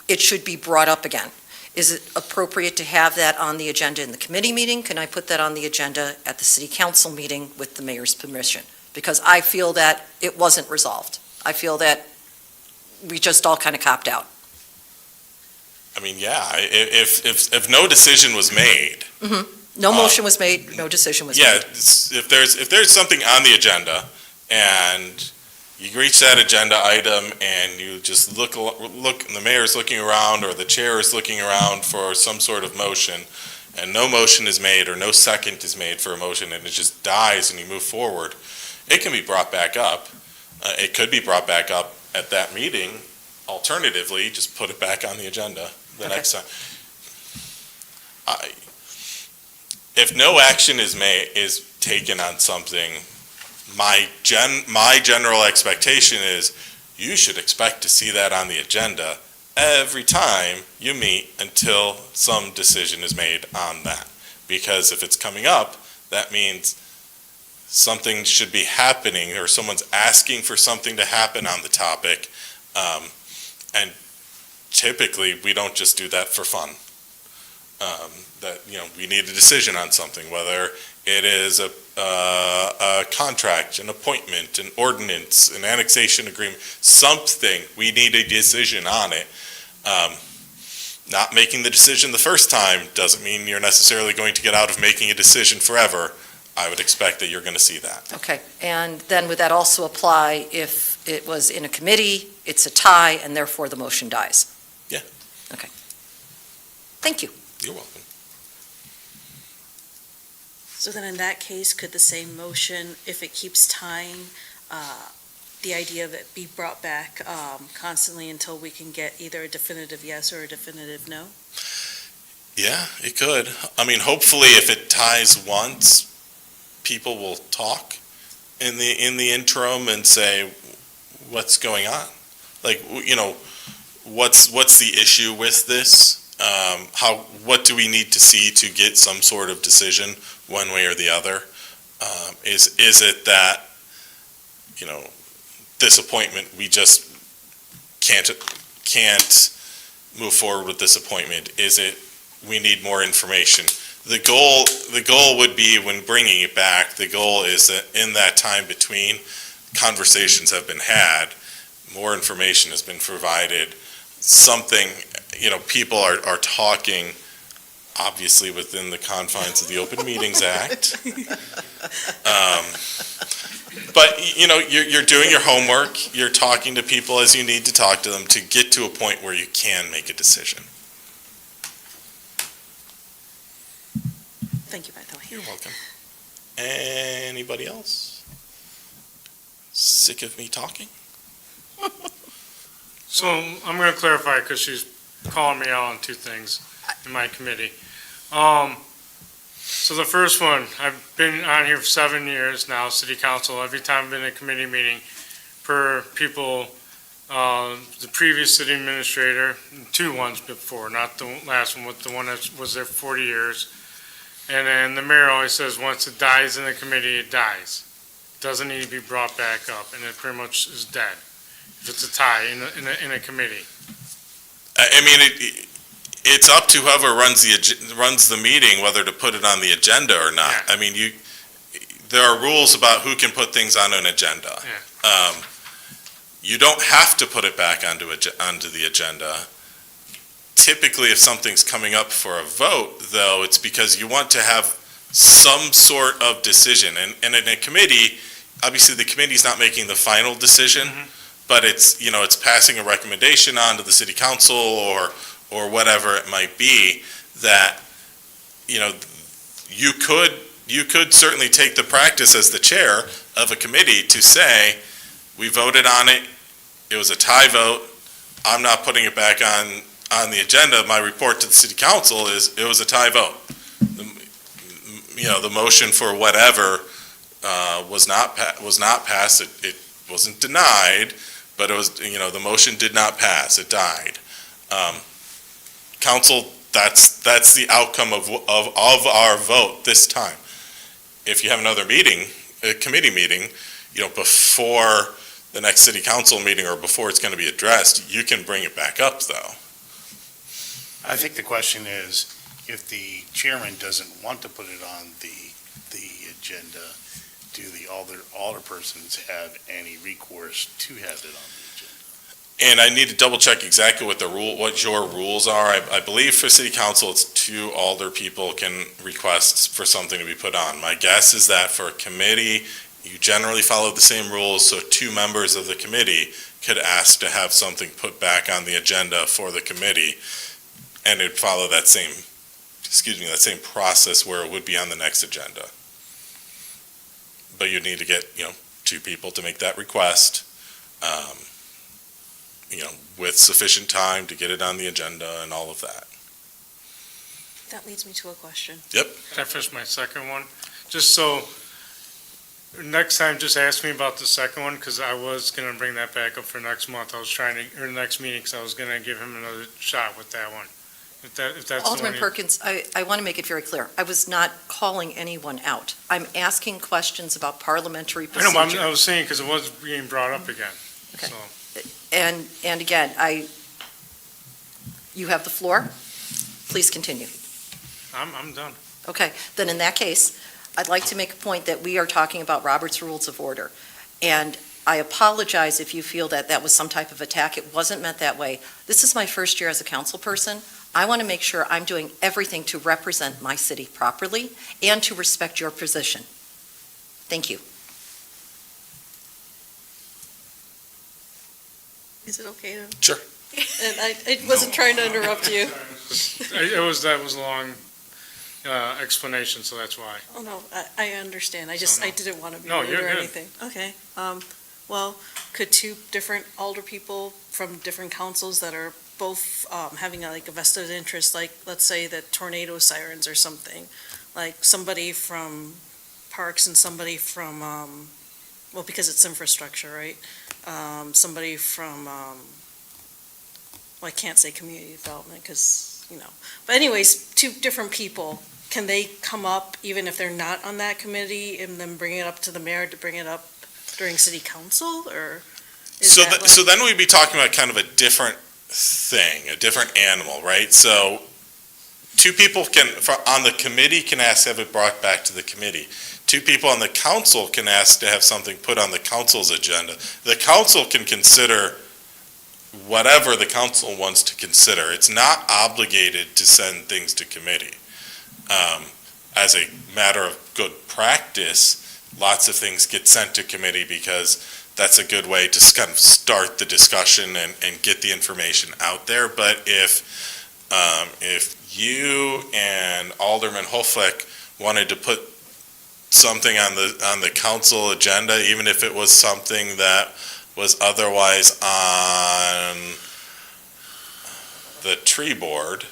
Speaker 8: it should be brought up again. Is it appropriate to have that on the agenda in the committee meeting? Can I put that on the agenda at the city council meeting with the mayor's permission? Because I feel that it wasn't resolved. I feel that we just all kind of copped out.
Speaker 4: I mean, yeah, if no decision was made.
Speaker 8: No motion was made, no decision was made.
Speaker 4: Yeah, if there's something on the agenda and you reach that agenda item and you just look, and the mayor's looking around or the chair is looking around for some sort of motion, and no motion is made or no second is made for a motion, and it just dies and you move forward, it can be brought back up. It could be brought back up at that meeting. Alternatively, just put it back on the agenda the next time. If no action is taken on something, my general expectation is you should expect to see that on the agenda every time you meet until some decision is made on that. Because if it's coming up, that means something should be happening or someone's asking for something to happen on the topic. And typically, we don't just do that for fun. We need a decision on something, whether it is a contract, an appointment, an ordinance, an annexation agreement, something, we need a decision on it. Not making the decision the first time doesn't mean you're necessarily going to get out of making a decision forever. I would expect that you're going to see that.
Speaker 8: Okay, and then would that also apply if it was in a committee, it's a tie, and therefore the motion dies?
Speaker 4: Yeah.
Speaker 8: Okay. Thank you.
Speaker 4: You're welcome.
Speaker 7: So then in that case, could the same motion, if it keeps tying, the idea of it be brought back constantly until we can get either a definitive yes or a definitive no?
Speaker 4: Yeah, it could. I mean, hopefully if it ties once, people will talk in the interim and say, what's going on? Like, what's the issue with this? What do we need to see to get some sort of decision one way or the other? Is it that, this appointment, we just can't move forward with this appointment? Is it, we need more information? The goal would be, when bringing it back, the goal is that in that time between, conversations have been had, more information has been provided, something, people are talking, obviously within the confines of the Open Meetings Act. But, you're doing your homework, you're talking to people as you need to talk to them to get to a point where you can make a decision.
Speaker 7: Thank you, by the way.
Speaker 4: You're welcome. Anybody else? Sick of me talking?
Speaker 5: So I'm going to clarify because she's calling me out on two things in my committee. So the first one, I've been on here for 7 years now, city council. Every time I've been in a committee meeting, per people, the previous city administrator, two ones before, not the last one, but the one that was there 40 years. And then the mayor always says, once it dies in the committee, it dies. Doesn't need to be brought back up, and it pretty much is dead. If it's a tie in a committee.
Speaker 4: I mean, it's up to whoever runs the meeting whether to put it on the agenda or not.
Speaker 5: Yeah.
Speaker 4: I mean, there are rules about who can put things on an agenda.
Speaker 5: Yeah.
Speaker 4: You don't have to put it back onto the agenda. Typically, if something's coming up for a vote, though, it's because you want to have some sort of decision. And in a committee, obviously the committee's not making the final decision, but it's passing a recommendation on to the city council or whatever it might be that, you could certainly take the practice as the chair of a committee to say, we voted on it, it was a tie vote, I'm not putting it back on the agenda. My report to the city council is it was a tie vote. The motion for whatever was not passed. It wasn't denied, but it was, the motion did not pass. It died. Council, that's the outcome of our vote this time. If you have another meeting, a committee meeting, before the next city council meeting or before it's going to be addressed, you can bring it back up, though.
Speaker 1: I think the question is, if the chairman doesn't want to put it on the agenda, do the alderpersons have any recourse to have it on the agenda?
Speaker 4: And I need to double check exactly what your rules are. I believe for city council, it's 2 alder people can request for something to be put on. My guess is that for a committee, you generally follow the same rules, so 2 members of the committee could ask to have something put back on the agenda for the committee, and it'd follow that same process where it would be on the next agenda. But you'd need to get, 2 people to make that request, with sufficient time to get it on the agenda and all of that.
Speaker 7: That leads me to a question.
Speaker 5: Can I finish my second one? Just so, next time, just ask me about the second one, because I was going to bring that back up for next month. Or next meeting, because I was going to give him another shot with that one. If that's the
Speaker 8: Alderman
Speaker 5: one
Speaker 8: Perkins, I want to make it very clear. I was not calling anyone out. I'm asking questions about parliamentary
Speaker 5: I know, but
Speaker 8: procedure.
Speaker 5: I was saying, because it was being brought up again.
Speaker 8: Okay.
Speaker 5: So,
Speaker 8: And again, you have the floor. Please continue.
Speaker 5: I'm done.
Speaker 8: Okay, then in that case, I'd like to make a point that we are talking about Robert's Rules of Order. And I apologize if you feel that that was some type of attack. It wasn't meant that way. This is my first year as a council person. I want to make sure I'm doing everything to represent my city properly and to respect your position. Thank you.
Speaker 7: Is it okay to?
Speaker 4: Sure.
Speaker 7: And I wasn't trying to interrupt you.
Speaker 5: That was a long explanation, so that's why.
Speaker 7: Oh, no, I understand. I didn't want to be
Speaker 5: No,
Speaker 7: rude
Speaker 5: you're
Speaker 7: or
Speaker 5: good.
Speaker 7: anything. Okay. Well, could 2 different alder people from different councils that are both having a vested interest, like, let's say the tornado sirens or something, like somebody from Parks and somebody from, well, because it's infrastructure, right? Somebody from, well, I can't say community development because, but anyways, 2 different people, can they come up even if they're not on that committee and then bring it up to the mayor to bring it up during city council, or?
Speaker 4: So then we'd be talking about kind of a different thing, a different animal, right? So 2 people on the committee can ask to have it brought back to the committee. 2 people on the council can ask to have something put on the council's agenda. The council can consider whatever the council wants to consider. It's not obligated to send things to committee. As a matter of good practice, lots of things get sent to committee because that's a good way to kind of start the discussion and get the information out there. But if you and Alderman Hoeflich wanted to put something on the council agenda, even if it was something that was otherwise on the tree board,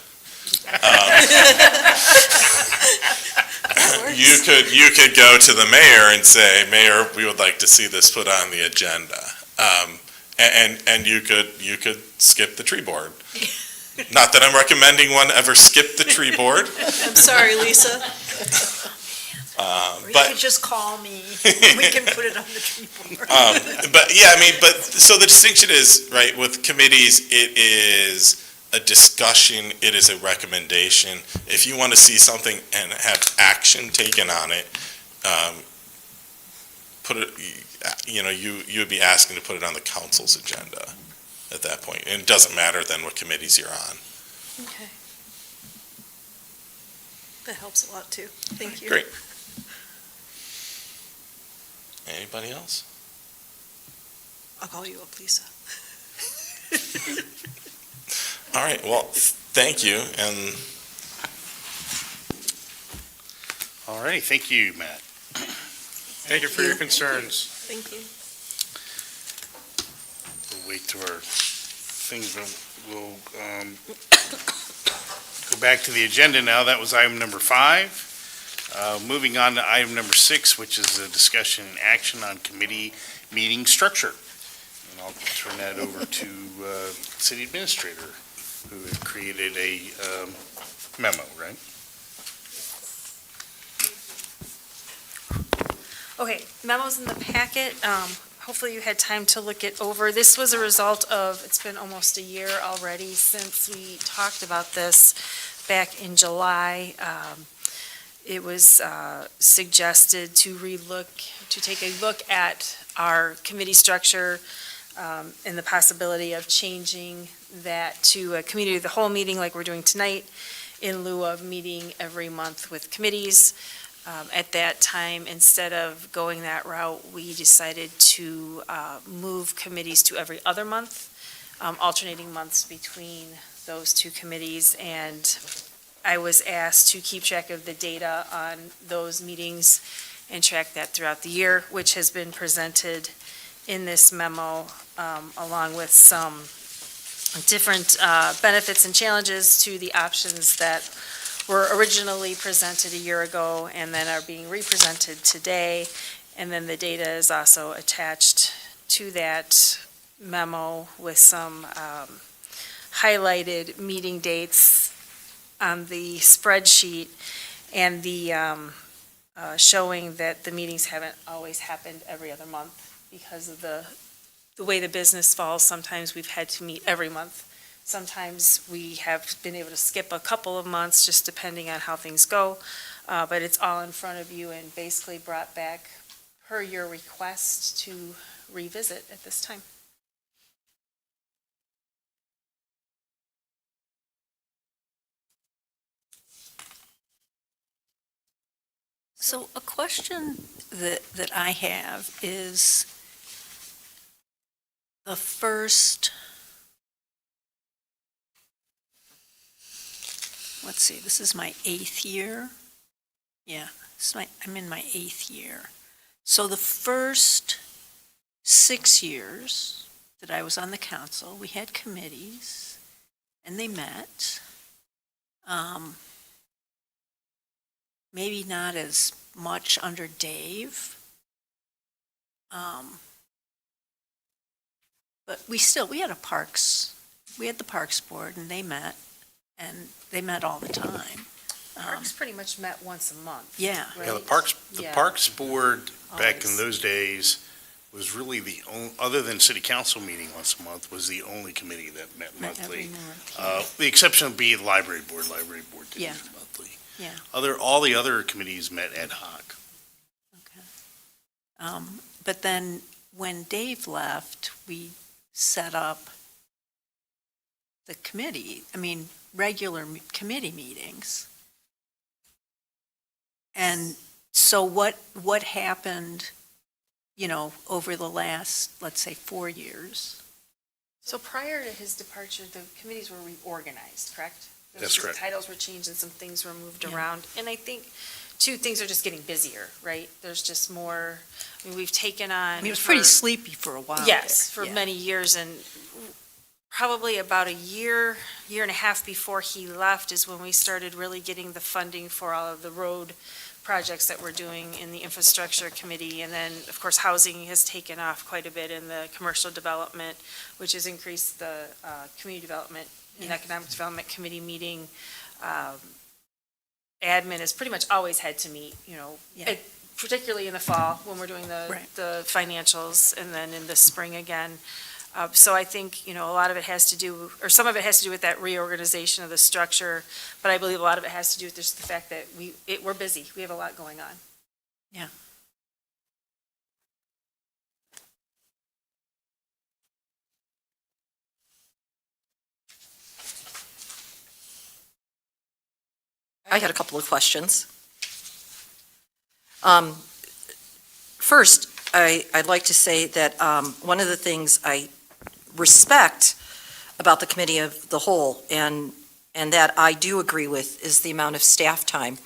Speaker 4: you could go to the mayor and say, Mayor, we would like to see this put on the agenda. And you could skip the tree board. Not that I'm recommending one ever skip the tree board.
Speaker 7: I'm sorry, Lisa.
Speaker 3: Or you
Speaker 4: But
Speaker 3: could just call me, and we can put it on the tree board.
Speaker 4: but yeah, I mean, so the distinction is, right, with committees, it is a discussion, it is a recommendation. If you want to see something and have action taken on it, put it, you would be asking to put it on the council's agenda at that point. And it doesn't matter then what committees you're on.
Speaker 7: Okay. That helps a lot too. Thank you.
Speaker 4: Great. Anybody else?
Speaker 7: I'll call you up, Lisa.
Speaker 4: All right, well, thank you, and
Speaker 1: All right, thank you, Matt.
Speaker 5: Thank you for your concerns.
Speaker 7: Thank you.
Speaker 1: We'll wait to our things, but we'll go back to the agenda now. That was item number 5. Moving on to item number 6, which is a discussion and action on committee meeting structure. And I'll turn that over to City Administrator, who had created a memo, right?
Speaker 9: Okay, memo's in the packet. Hopefully you had time to look it over. This was a result of, it's been almost a year already since we talked about this back in July. It was suggested to take a look at our committee structure and the possibility of changing that to a committee of the whole meeting like we're doing tonight in lieu of meeting every month with committees. At that time, instead of going that route, we decided to move committees to every other month, alternating months between those two committees. And I was asked to keep track of the data on those meetings and track that throughout the year, which has been presented in this memo, along with some different benefits and challenges to the options that were originally presented a year ago and then are being represented today. And then the data is also attached to that memo with some highlighted meeting dates on the spreadsheet, and the showing that the meetings haven't always happened every other month because of the way the business falls. Sometimes we've had to meet every month. Sometimes we have been able to skip a couple of months, just depending on how things go. But it's all in front of you and basically brought back per your request to revisit at this time.
Speaker 3: So a question that I have is the first, let's see, this is my 8th year. Yeah, I'm in my 8th year. So the first 6 years that I was on the council, we had committees and they met. Maybe not as much under Dave. But we had the Parks Board and they met all the time.
Speaker 9: Parks pretty much met once a month.
Speaker 3: Yeah.
Speaker 1: Yeah, the
Speaker 9: right? Yeah.
Speaker 1: Parks Board back in
Speaker 9: Always.
Speaker 1: those days was really the only, other than city council meeting once a month, was the only committee that met
Speaker 3: Met every
Speaker 1: monthly.
Speaker 3: month.
Speaker 1: The exception would be the library board didn't
Speaker 3: Yeah.
Speaker 1: meet monthly.
Speaker 3: Yeah.
Speaker 1: All the other committees met ad hoc.
Speaker 3: Okay. But then when Dave left, we set up the regular committee meetings. And so what happened, over the last, let's say, 4 years?
Speaker 9: So prior to his departure, the committees were reorganized, correct?
Speaker 1: That's correct.
Speaker 9: Titles were changed and some things were moved
Speaker 3: Yeah.
Speaker 9: around. And I think two, things are just getting busier, right? There's just more, I mean, we've taken on.
Speaker 3: I mean, it was pretty
Speaker 9: for-
Speaker 3: sleepy for a while.
Speaker 9: Yes,
Speaker 3: there.
Speaker 9: for
Speaker 3: Yeah.
Speaker 9: many years, and probably about a year and a half before he left is when we started really getting the funding for all of the road projects that we're doing in the infrastructure committee. And then, of course, housing has taken off quite a bit in the commercial development, which has increased the community development and
Speaker 3: Yeah.
Speaker 9: economic development committee meeting. Admin has pretty much always had to meet,
Speaker 3: Yeah.
Speaker 9: particularly in the fall when we're doing
Speaker 3: Right.
Speaker 9: the financials, and then in the spring again. So I think, a lot of it has to do, or some of it has to do with that reorganization of the structure, but I believe a lot of it has to do with just the fact that we're busy. We have a lot going on.
Speaker 8: I had a couple of questions. First, I'd like to say that one of the things I respect about the committee of the whole, and that I do agree with, is the amount of staff time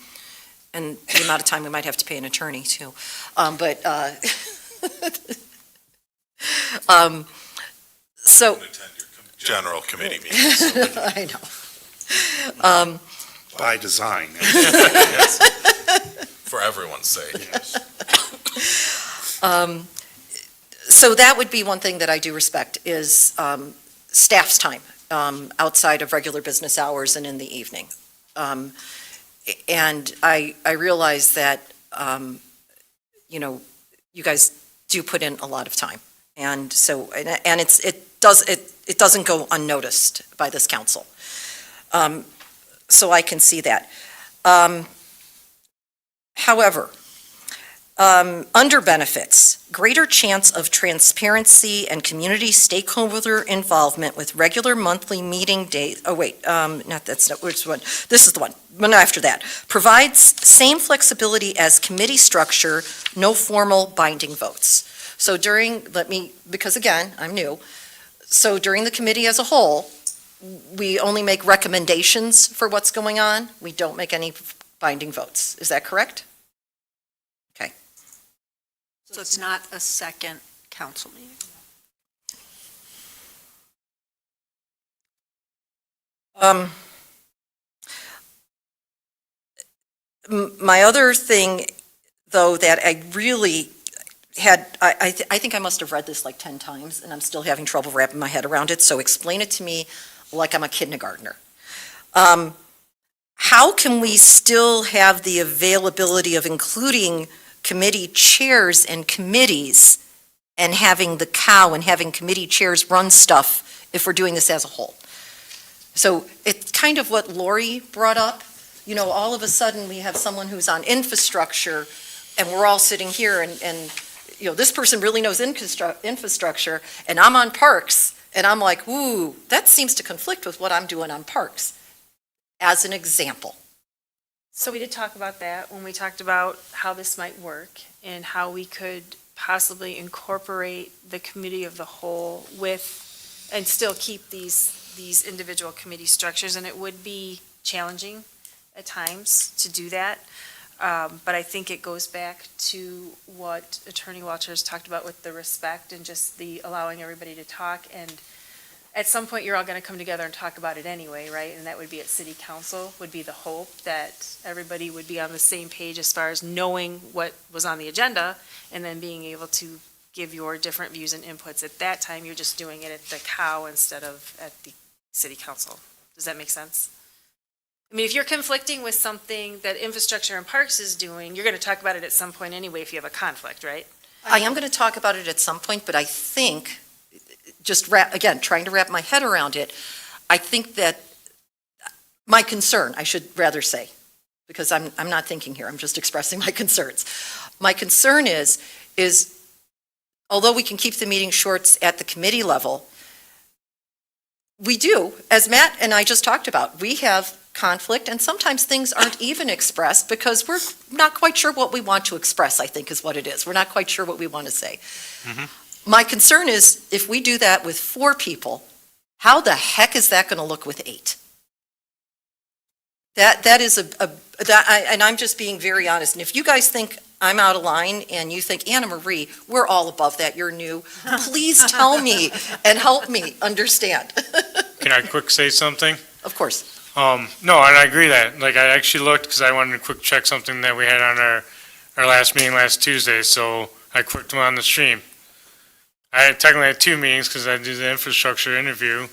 Speaker 8: and the amount of time we might have to pay an attorney too. So,
Speaker 4: General committee meetings.
Speaker 8: I know.
Speaker 1: By design.
Speaker 4: For everyone's sake.
Speaker 8: So that would be one thing that I do respect, is staff's time outside of regular business hours and in the evening. And I realize that, you guys do put in a lot of time. And so, and it doesn't go unnoticed by this council. So I can see that. However, under benefits, greater chance of transparency and community stakeholder involvement with regular monthly meeting days. Oh, wait, that's not, which one? This is the one after that. Provides same flexibility as committee structure, no formal binding votes. So because again, I'm new, so during the committee as a whole, we only make recommendations for what's going on. We don't make any binding votes. Is that correct?
Speaker 3: So it's not a second council meeting?
Speaker 8: My other thing, though, that I really had, I think I must have read this like 10 times, and I'm still having trouble wrapping my head around it, so explain it to me like I'm a kindergartner. How can we still have the availability of including committee chairs and committees and having the cow and having committee chairs run stuff if we're doing this as a whole? So it's kind of what Lori brought up. All of a sudden we have someone who's on infrastructure and we're all sitting here and this person really knows infrastructure and I'm on parks and I'm like, ooh, that seems to conflict with what I'm doing on parks, as an example.
Speaker 9: So we did talk about that when we talked about how this might work and how we could possibly incorporate the committee of the whole with, and still keep these individual committee structures, and it would be challenging at times to do that. But I think it goes back to what Attorney Walters talked about with the respect and just the allowing everybody to talk. And at some point, you're all going to come together and talk about it anyway, right? And that would be at city council, would be the hope that everybody would be on the same page as far as knowing what was on the agenda and then being able to give your different views and inputs. At that time, you're just doing it at the cow instead of at the city council. Does that make sense? I mean, if you're conflicting with something that infrastructure and parks is doing, you're going to talk about it at some point anyway if you have a conflict, right?
Speaker 8: I am going to talk about it at some point, but I think, again, trying to wrap my head around it, I think that my concern, I should rather say, because I'm not thinking here, I'm just expressing my concerns. My concern is although we can keep the meeting short at the committee level, we do, as Matt and I just talked about, we have conflict, and sometimes things aren't even expressed because we're not quite sure what we want to express, I think is what it is. We're not quite sure what we want to say. My concern is if we do that with 4 people, how the heck is that going to look with 8? That is and I'm just being very honest, and if you guys think I'm out of line and you think, Anna Marie, we're all above that, you're new, please tell me and help me understand.
Speaker 5: Can I quick say something?
Speaker 8: Of course.
Speaker 5: No, and I agree that, like, I actually looked, because I wanted to quick check something that we had on our last meeting last Tuesday, so I clicked on the stream. I technically had two meetings, because I did the infrastructure interview,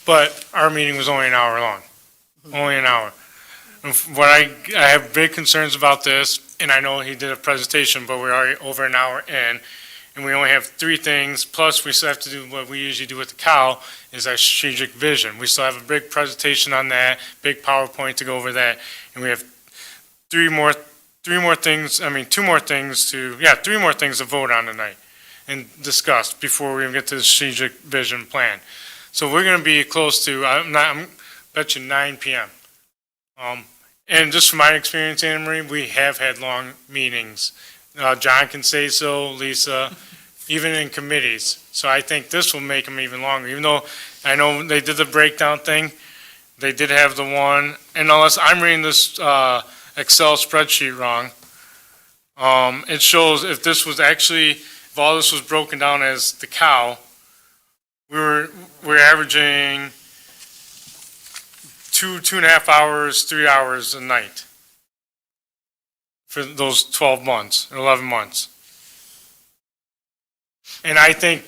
Speaker 5: but our meeting was only an hour long, only an hour. What I have big concerns about this, and I know he did a presentation, but we're already over an hour in, and we only have three things, plus we still have to do what we usually do with the cow, is our strategic vision. We still have a big presentation on that, big PowerPoint to go over that, and we have three more things to vote on tonight and discuss before we even get to the strategic vision plan. So we're gonna be close to, I'm bet you 9 PM. And just from my experience, Anna Marie, we have had long meetings. John can say so, Lisa, even in committees. So I think this will make them even longer, even though I know they did the breakdown thing. They did have the one, and unless I'm reading this Excel spreadsheet wrong, it shows if this was actually, if all this was broken down as the cow, we're averaging 2.5 hours, 3 hours a night for those 12 months, or 11 months. And I think,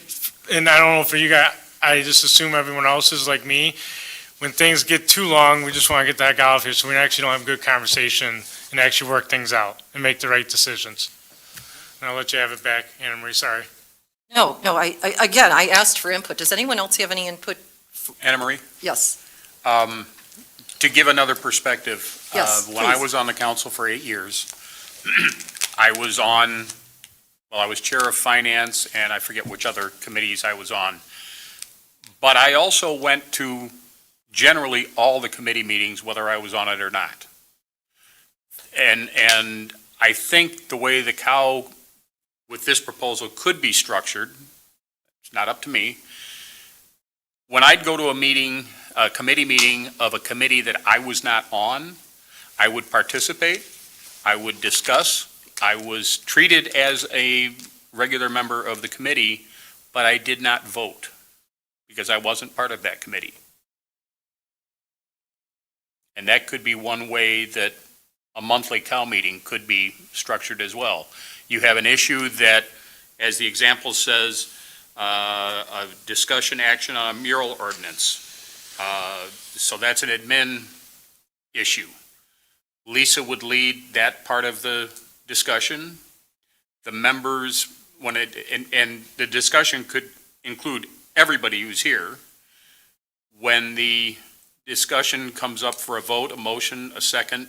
Speaker 5: and I don't know for you guys, I just assume everyone else is like me. When things get too long, we just want to get that guy out of here so we actually don't have a good conversation and actually work things out and make the right decisions. And I'll let you have it back, Anna Marie, sorry.
Speaker 8: No, again, I asked for input. Does anyone else have any input?
Speaker 2: Anna Marie?
Speaker 8: Yes.
Speaker 2: To give another perspective,
Speaker 8: Yes,
Speaker 2: when I
Speaker 8: please.
Speaker 2: was on the council for 8 years, I was chair of finance, and I forget which other committees I was on. But I also went to generally all the committee meetings, whether I was on it or not. And I think the way the cow with this proposal could be structured, it's not up to me. When I'd go to a committee meeting of a committee that I was not on, I would participate, I would discuss, I was treated as a regular member of the committee, but I did not vote because I wasn't part of that committee. And that could be one way that a monthly cow meeting could be structured as well. You have an issue that, as the example says, a discussion action on a mural ordinance. So that's an admin issue. Lisa would lead that part of the discussion. The members, and the discussion could include everybody who's here. When the discussion comes up for a vote, a motion, a second,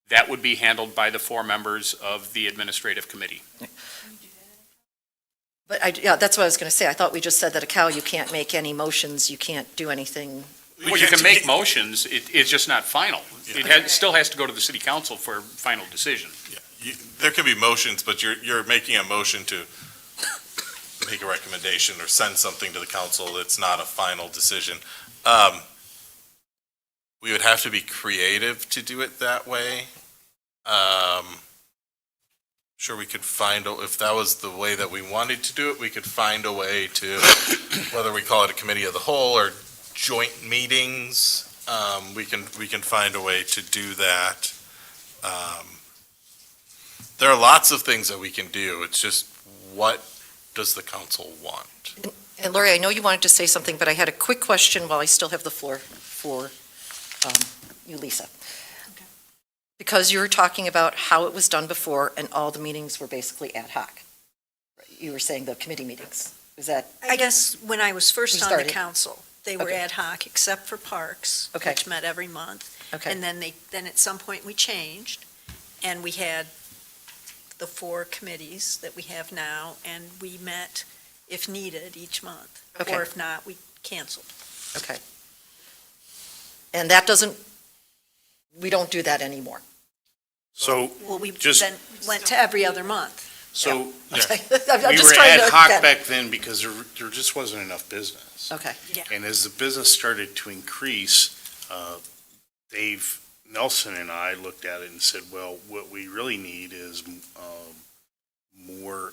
Speaker 2: that would be handled by the 4 members of the administrative committee.
Speaker 8: But yeah, that's what I was going to say. I thought we just said that a cow, you can't make any motions, you can't do anything.
Speaker 2: Well, you can make motions, it's just not final. It still has to go to the city council for a final decision.
Speaker 4: Yeah, there can be motions, but you're making a motion to make a recommendation or send something to the council. It's not a final decision. We would have to be creative to do it that way. Sure, we could find, if that was the way that we wanted to do it, we could find a way to, whether we call it a committee of the whole or joint meetings, we can find a way to do that. There are lots of things that we can do. It's just, what does the council want?
Speaker 8: And Lori, I know you wanted to say something, but I had a quick question while I still have the floor for you, Lisa.
Speaker 3: Okay.
Speaker 8: Because you were talking about how it was done before and all the meetings were basically ad hoc. You were saying the committee meetings. Is that?
Speaker 3: I guess when I was first
Speaker 8: You
Speaker 3: on the
Speaker 8: started.
Speaker 3: council, they were
Speaker 8: Okay.
Speaker 3: ad hoc, except for parks,
Speaker 8: Okay.
Speaker 3: which met every month.
Speaker 8: Okay.
Speaker 3: And then at some point we changed, and we had the 4 committees that we have now, and we met if needed each month.
Speaker 8: Okay.
Speaker 3: Or if not, we canceled.
Speaker 8: Okay. And that doesn't, we don't do that anymore.
Speaker 1: So,
Speaker 3: Well, we
Speaker 1: Just-
Speaker 3: then went to every other month.
Speaker 1: so
Speaker 8: Okay. I'm
Speaker 1: we
Speaker 8: just
Speaker 1: were
Speaker 8: trying to-
Speaker 1: ad hoc
Speaker 8: okay.
Speaker 1: back then because there just wasn't enough business.
Speaker 8: Okay.
Speaker 1: And as the business started to increase, they've Nelson and I looked at it and said, well, what we really need is a more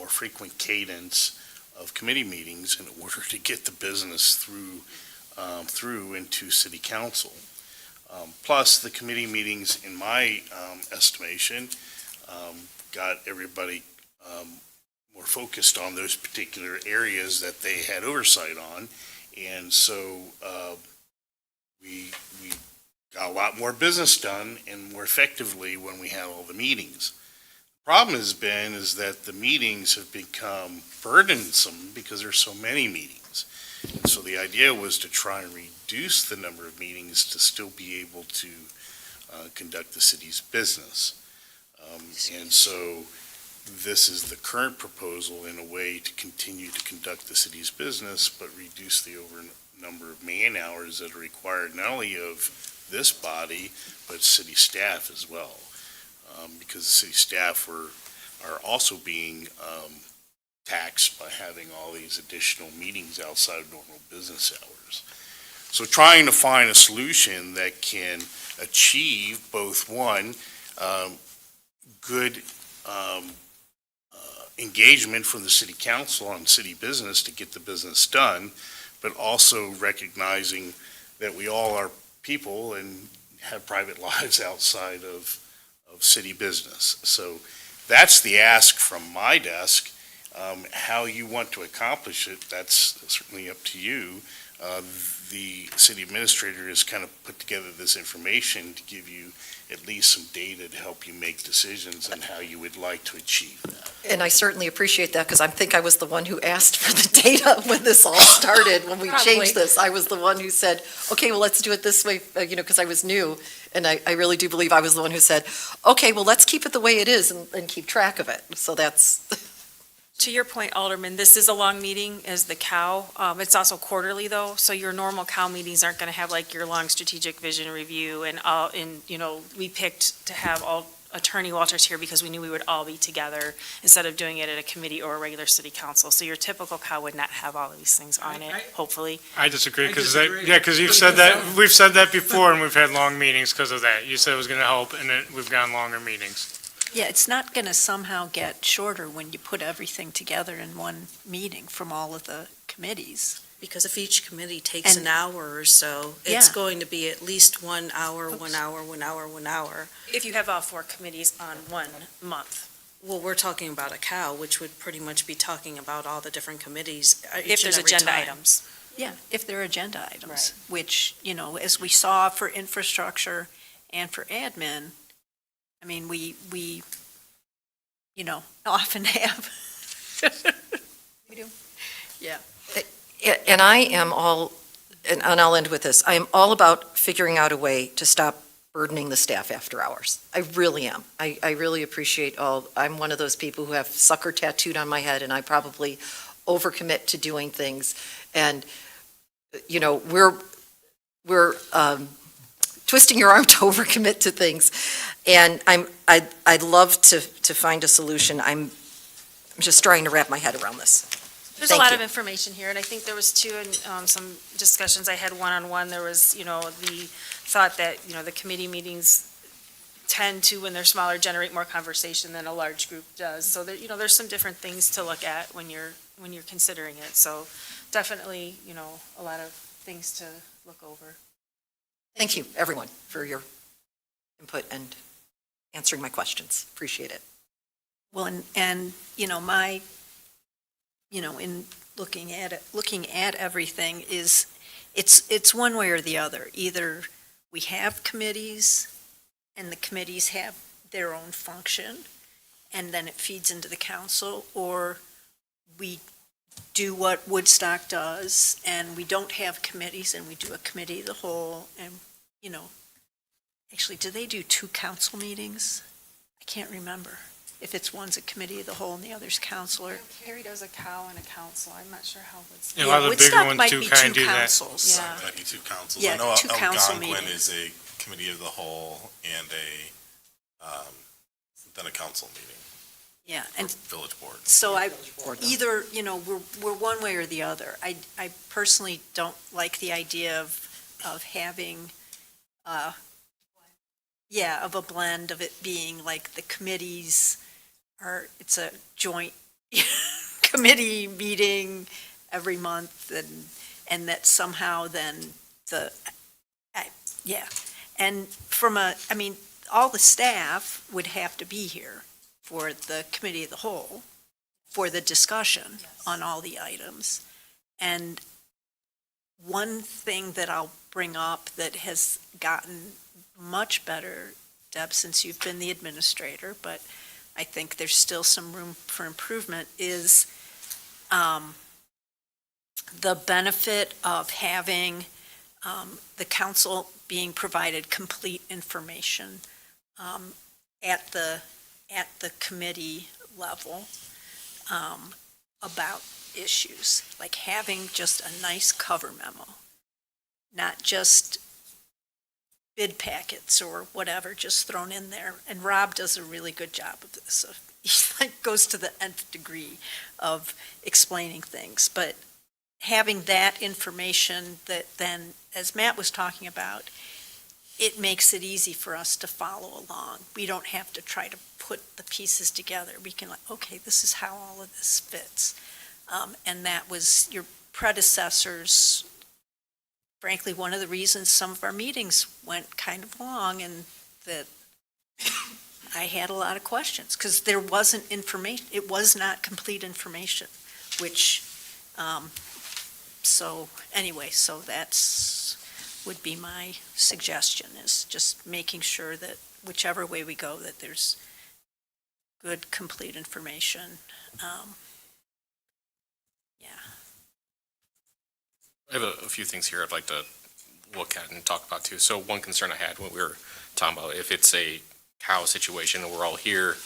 Speaker 1: frequent cadence of committee meetings in order to get the business through into city council. Plus, the committee meetings, in my estimation, got everybody more focused on those particular areas that they had oversight on. And so we got a lot more business done and more effectively when we had all the meetings. The problem has been is that the meetings have become burdensome because there's so many meetings. And so the idea was to try and reduce the number of meetings to still be able to conduct the city's business. And so this is the current proposal in a way to continue to conduct the city's business, but reduce the number of man hours that are required not only of this body, but city staff as well. Because the city staff are also being taxed by having all these additional meetings outside of normal business hours. So trying to find a solution that can achieve both one, good engagement from the city council on city business to get the business done, but also recognizing that we all are people and have private lives outside of city business. So that's the ask from my desk. How you want to accomplish it, that's certainly up to you. The city administrator has kind of put together this information to give you at least some data to help you make decisions on how you would like to achieve that.
Speaker 8: And I certainly appreciate that, because I think I was the one who asked for the data when this all started, when we changed this. I was the one who said, okay, well, let's do it this way, because I was new. And I really do believe I was the one who said, okay, well, let's keep it the way it is and keep track of it. So that's...
Speaker 9: To your point, Alderman, this is a long meeting as the cow. It's also quarterly though, so your normal cow meetings aren't going to have like your long strategic vision review and we picked to have all Attorney Walters here because we knew we would all be together instead of doing it at a committee or a regular city council. So your typical cow would not have all of these things on it, hopefully.
Speaker 5: I disagree, because
Speaker 6: disagree.
Speaker 5: you've said that, we've said that before, and we've had long meetings because of that. You said it was going to help, and we've gotten longer meetings.
Speaker 3: Yeah, it's not going to somehow get shorter when you put everything together in one meeting from all of the committees.
Speaker 7: Because if each committee takes
Speaker 3: And-
Speaker 7: an hour or so, it's
Speaker 3: Yeah.
Speaker 7: going to be at least 1 hour, 1 hour, 1 hour, 1 hour.
Speaker 9: If you have all 4 committees on 1 month.
Speaker 7: Well, we're talking about a cow, which would pretty much be talking about all the different committees
Speaker 9: If
Speaker 7: each and
Speaker 9: there's
Speaker 7: every
Speaker 9: agenda
Speaker 7: time.
Speaker 9: items.
Speaker 3: Yeah, if they're agenda items,
Speaker 9: Right.
Speaker 3: which, as we saw for infrastructure and for admin, I mean, we often have. We do. Yeah.
Speaker 8: And I am all, and I'll end with this, I am all about figuring out a way to stop burdening the staff after hours. I really am. I really appreciate I'm one of those people who have sucker tattooed on my head, and I probably overcommit to doing things. And, we're twisting your arm to overcommit to things. And I'd love to find a solution. I'm just trying to wrap my head around this.
Speaker 9: There's
Speaker 8: Thank
Speaker 9: a lot
Speaker 8: you.
Speaker 9: of information here, and I think there was some discussions I had one-on-one. There was, the thought that, the committee meetings tend to, when they're smaller, generate more conversation than a large group does. So there, there's some different things to look at when you're considering it. So definitely, a lot of things to look over.
Speaker 8: Thank you, everyone, for your input and answering my questions. Appreciate it.
Speaker 3: Well, and in looking at everything is, it's one way or the other. Either we have committees and the committees have their own function and then it feeds into the council, or we do what Woodstock does and we don't have committees and we do a committee of the whole. And, actually, do they do 2 council meetings? I can't remember. If it's one's a committee of the whole and the other's council, or.
Speaker 9: Harry does a cow and a council. I'm not sure how it's.
Speaker 5: Yeah, a lot of the bigger
Speaker 3: Woodstock
Speaker 5: ones
Speaker 3: might
Speaker 5: do
Speaker 3: be
Speaker 5: kind of
Speaker 3: 2
Speaker 5: do that.
Speaker 3: councils.
Speaker 9: Yeah.
Speaker 10: Might be 2 councils.
Speaker 3: Yeah,
Speaker 10: I know
Speaker 3: 2 council
Speaker 10: Algonquin
Speaker 3: meetings.
Speaker 10: is a committee of the whole and then a council meeting,
Speaker 3: Yeah,
Speaker 10: or
Speaker 3: and
Speaker 10: village board.
Speaker 3: so
Speaker 8: Board, though.
Speaker 3: either, we're one way or the other. I personally don't like the idea of having yeah, of a blend of it being like the committees are, it's a joint committee meeting every month and that somehow then yeah. And I mean, all the staff would have to be here for the committee of the whole, for the discussion on all the items. And one thing that I'll bring up that has gotten much better, Deb, since you've been the administrator, but I think there's still some room for improvement, is the benefit of having the council being provided complete information at the committee level about issues, like having just a nice cover memo, not just bid packets or whatever just thrown in there. And Rob does a really good job of this. So he like goes to the nth degree of explaining things, but having that information that then, as Matt was talking about, it makes it easy for us to follow along. We don't have to try to put the pieces together. We can like, okay, this is how all of this fits. And that was your predecessors. Frankly, one of the reasons some of our meetings went kind of long and that I had a lot of questions because there wasn't information. It was not complete information, which, so anyway, so would be my suggestion, is just making sure that whichever way we go, that there's good, complete information. Yeah.
Speaker 11: I have a few things here I'd like to look at and talk about too. So one concern I had when we were talking about if it's a cow situation and we're all here,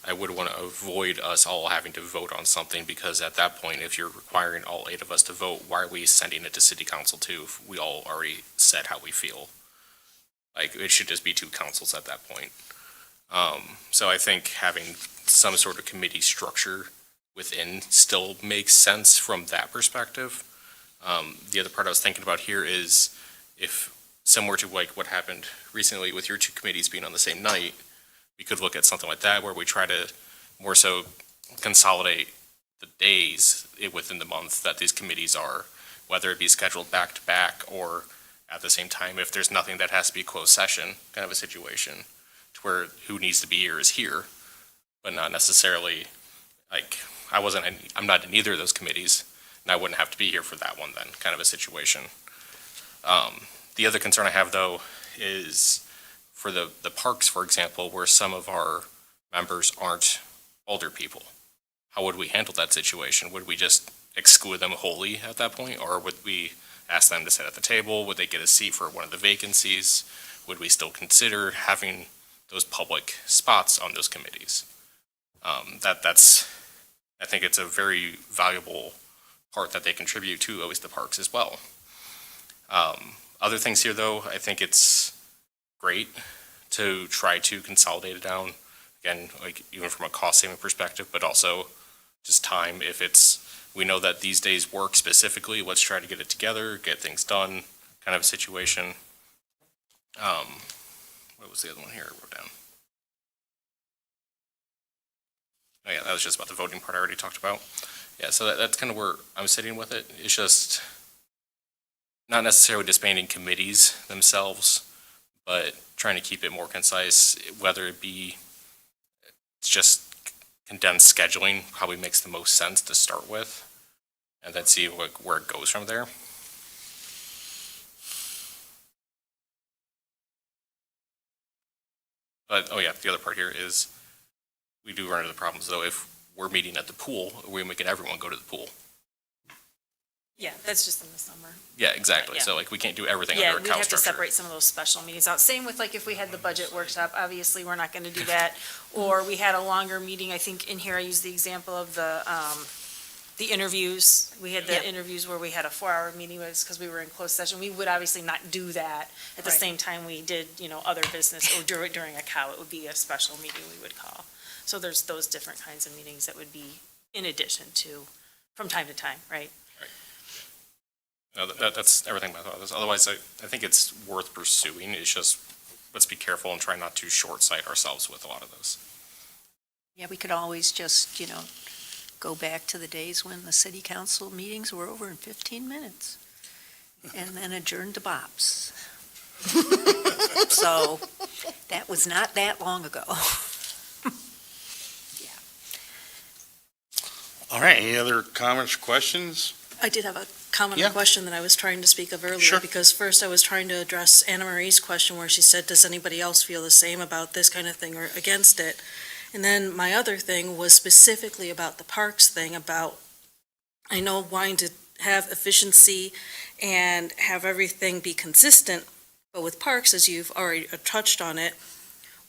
Speaker 11: I would want to avoid us all having to vote on something, because at that point, if you're requiring all 8 of us to vote, why are we sending it to city council too if we all already said how we feel? Like, it should just be 2 councils at that point. So I think having some sort of committee structure within still makes sense from that perspective. The other part I was thinking about here is if, similar to like what happened recently with your 2 committees being on the same night, we could look at something like that where we try to more so consolidate the days within the month that these committees are, whether it be scheduled back to back or at the same time, if there's nothing that has to be closed session kind of a situation, to where who needs to be here is here, but not necessarily like I'm not in either of those committees, and I wouldn't have to be here for that one then, kind of a situation. The other concern I have though is for the parks, for example, where some of our members aren't older people. How would we handle that situation? Would we just exclude them wholly at that point, or would we ask them to sit at the table? Would they get a seat for one of the vacancies? Would we still consider having those public spots on those committees? I think it's a very valuable part that they contribute to, always the parks as well. Other things here though, I think it's great to try to consolidate it down, again, like even from a cost saving perspective, but also just time. If we know that these days work specifically, let's try to get it together, get things done, kind of a situation. What was the other one here I wrote down? Oh yeah, that was just about the voting part I already talked about. Yeah, so that's kind of where I'm sitting with it. It's just not necessarily disbanding committees themselves, but trying to keep it more concise, whether it be it's just condensed scheduling probably makes the most sense to start with, and then see where it goes from there. But, oh yeah, the other part here is we do run into the problems though if we're meeting at the pool, we're making everyone go to the pool.
Speaker 9: Yeah, that's just in the summer.
Speaker 11: Yeah, exactly.
Speaker 9: Yeah.
Speaker 11: So like we can't do everything
Speaker 9: Yeah,
Speaker 11: under a
Speaker 9: we'd
Speaker 11: cow
Speaker 9: have to
Speaker 11: structure.
Speaker 9: separate some of those special meetings out. Same with like if we had the budget workshop, obviously we're not gonna do that. Or we had a longer meeting, I think in here I used the example of the interviews. We had the
Speaker 3: Yep.
Speaker 9: interviews where we had a 4-hour meeting, was because we were in closed session. We would obviously not do that at the
Speaker 3: Right.
Speaker 9: same time we did, other business, or during a cow, it would be a special meeting we would call. So there's those different kinds of meetings that would be in addition to, from time to time, right?
Speaker 11: No, that's everything my thought is. Otherwise, I think it's worth pursuing. It's just let's be careful and try not to short-sight ourselves with a lot of those.
Speaker 3: Yeah, we could always just, go back to the days when the city council meetings were over in 15 minutes and then adjourn to Bob's. So that was not that long ago.
Speaker 1: All right, any other comments or questions?
Speaker 7: I did have a comment
Speaker 1: Yeah.
Speaker 7: or question that I was trying to speak of earlier.
Speaker 1: Sure.
Speaker 7: Because first I was trying to address Anna Marie's question where she said, does anybody else feel the same about this kind of thing or against it? And then my other thing was specifically about the parks thing, about, I know wanting to have efficiency and have everything be consistent, but with parks, as you've already touched on it,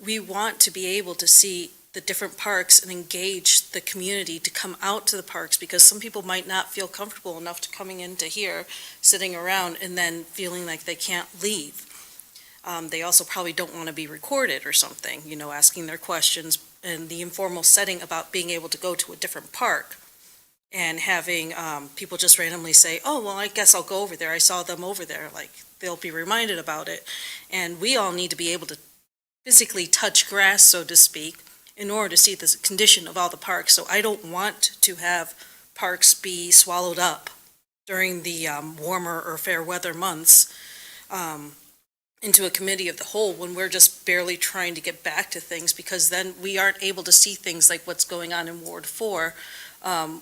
Speaker 7: we want to be able to see the different parks and engage the community to come out to the parks, because some people might not feel comfortable enough to coming into here, sitting around, and then feeling like they can't leave. They also probably don't want to be recorded or something, asking their questions, and the informal setting about being able to go to a different park and having people just randomly say, oh, well, I guess I'll go over there. I saw them over there. Like, they'll be reminded about it. And we all need to be able to physically touch grass, so to speak, in order to see the condition of all the parks. So I don't want to have parks be swallowed up during the warmer or fair weather months into a committee of the whole when we're just barely trying to get back to things, because then we aren't able to see things like what's going on in Ward 4,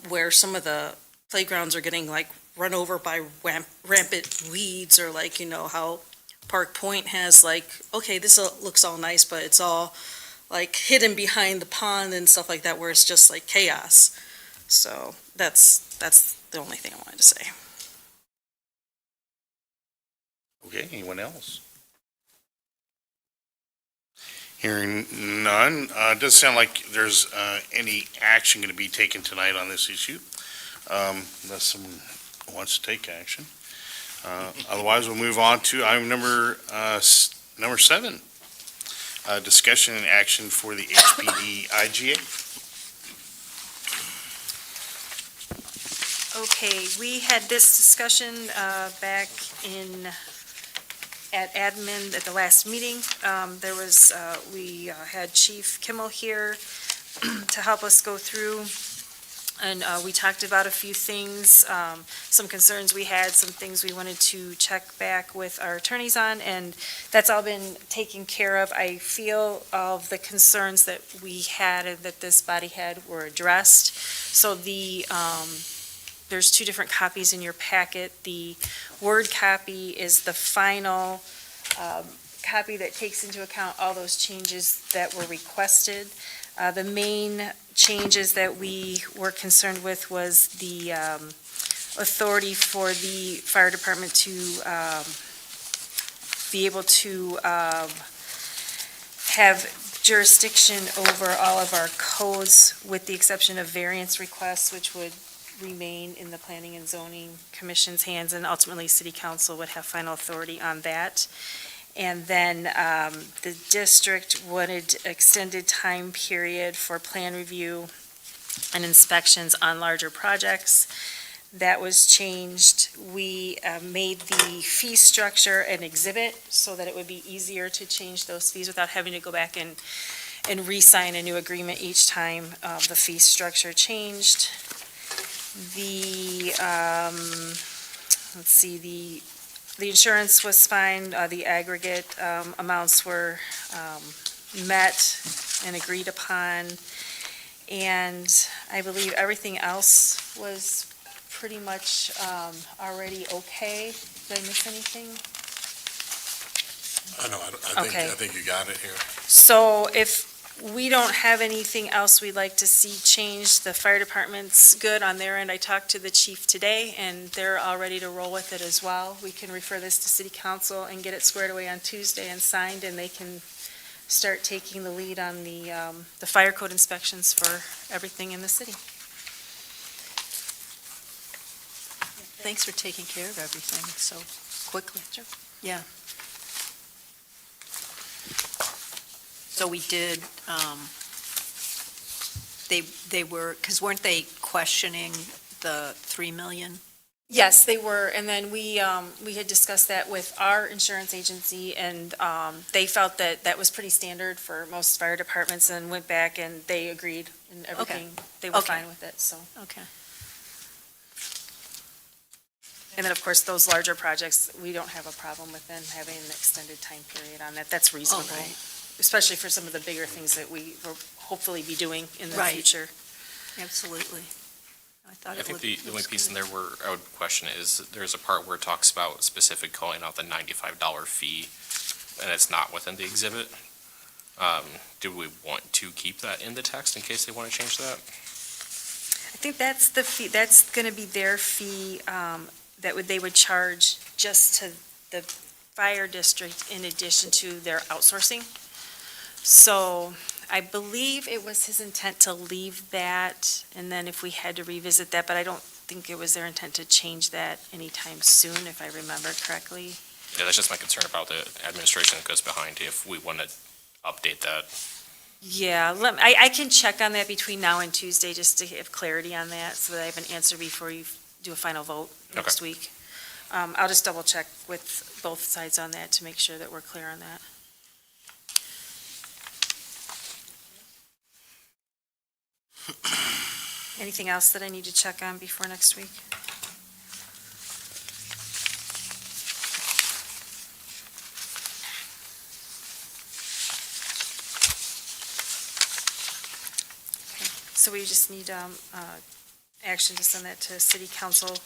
Speaker 7: where some of the playgrounds are getting like run over by rampant weeds, or like, how Park Point has like, okay, this looks all nice, but it's all like hidden behind the pond and stuff like that, where it's just like chaos. So that's the only thing I wanted to say.
Speaker 1: Okay, anyone else? Hearing none, it doesn't sound like there's any action going to be taken tonight on this issue, unless someone wants to take action. Otherwise, we'll move on to item number 7. Discussion and action for the HPD IGA.
Speaker 9: Okay, we had this discussion back at admin at the last meeting. We had Chief Kimmel here to help us go through, and we talked about a few things, some concerns we had, some things we wanted to check back with our attorneys on, and that's all been taken care of. I feel all of the concerns that we had and that this body had were addressed. So there's 2 different copies in your packet. The Word copy is the final copy that takes into account all those changes that were requested. The main changes that we were concerned with was the authority for the fire department to be able to have jurisdiction over all of our codes, with the exception of variance requests, which would remain in the Planning and Zoning Commission's hands, and ultimately City Council would have final authority on that. And then the district wanted extended time period for plan review and inspections on larger projects. That was changed. We made the fee structure an exhibit so that it would be easier to change those fees without having to go back and re-sign a new agreement each time the fee structure changed. The insurance was fine, the aggregate amounts were met and agreed upon, and I believe everything else was pretty much already okay. Did I miss anything?
Speaker 4: I think you got it here.
Speaker 9: So if we don't have anything else we'd like to see changed, the fire department's good on their end. I talked to the chief today, and they're all ready to roll with it as well. We can refer this to city council and get it squared away on Tuesday and signed, and they can start taking the lead on the fire code inspections for everything in the city.
Speaker 3: Thanks for taking care of everything so quickly.
Speaker 9: Sure.
Speaker 3: Yeah. So we did, they were, because weren't they questioning the 3 million
Speaker 9: Yes, they were, and then we had discussed that with our insurance agency, and they felt that that was pretty standard for most fire departments, and went back and they agreed and everything, they were
Speaker 3: Okay.
Speaker 9: fine with it, so.
Speaker 3: Okay.
Speaker 9: And then, of course, those larger projects, we don't have a problem with them having an extended time period on that, that's reasonable.
Speaker 3: right.
Speaker 9: Especially for some of the bigger things that we will hopefully be doing in the
Speaker 3: Right.
Speaker 9: future.
Speaker 3: Absolutely. I thought
Speaker 11: I
Speaker 3: it
Speaker 11: think
Speaker 3: looked.
Speaker 11: the only
Speaker 3: looks
Speaker 11: piece in
Speaker 3: good.
Speaker 11: there where I would question is, there's a part where it talks about specific calling out the $95 fee, and it's not within the exhibit. Do we want to keep that in the text in case they want to change that?
Speaker 9: I think that's the fee, that's gonna be their fee, they would charge just to the fire district in addition to their outsourcing. So I believe it was his intent to leave that, and then if we had to revisit that, but I don't think it was their intent to change that anytime soon, if I remember correctly.
Speaker 11: Yeah, that's just my concern about the administration that goes behind if we want to update that.
Speaker 9: Yeah, I can check on that between now and Tuesday, just to have clarity on that, so that I have an answer before you do a final vote next week. I'll just double check with both sides on that to make sure that we're clear on that. Anything else that I need to check on before next week? Okay, so we just need action to send that to city council.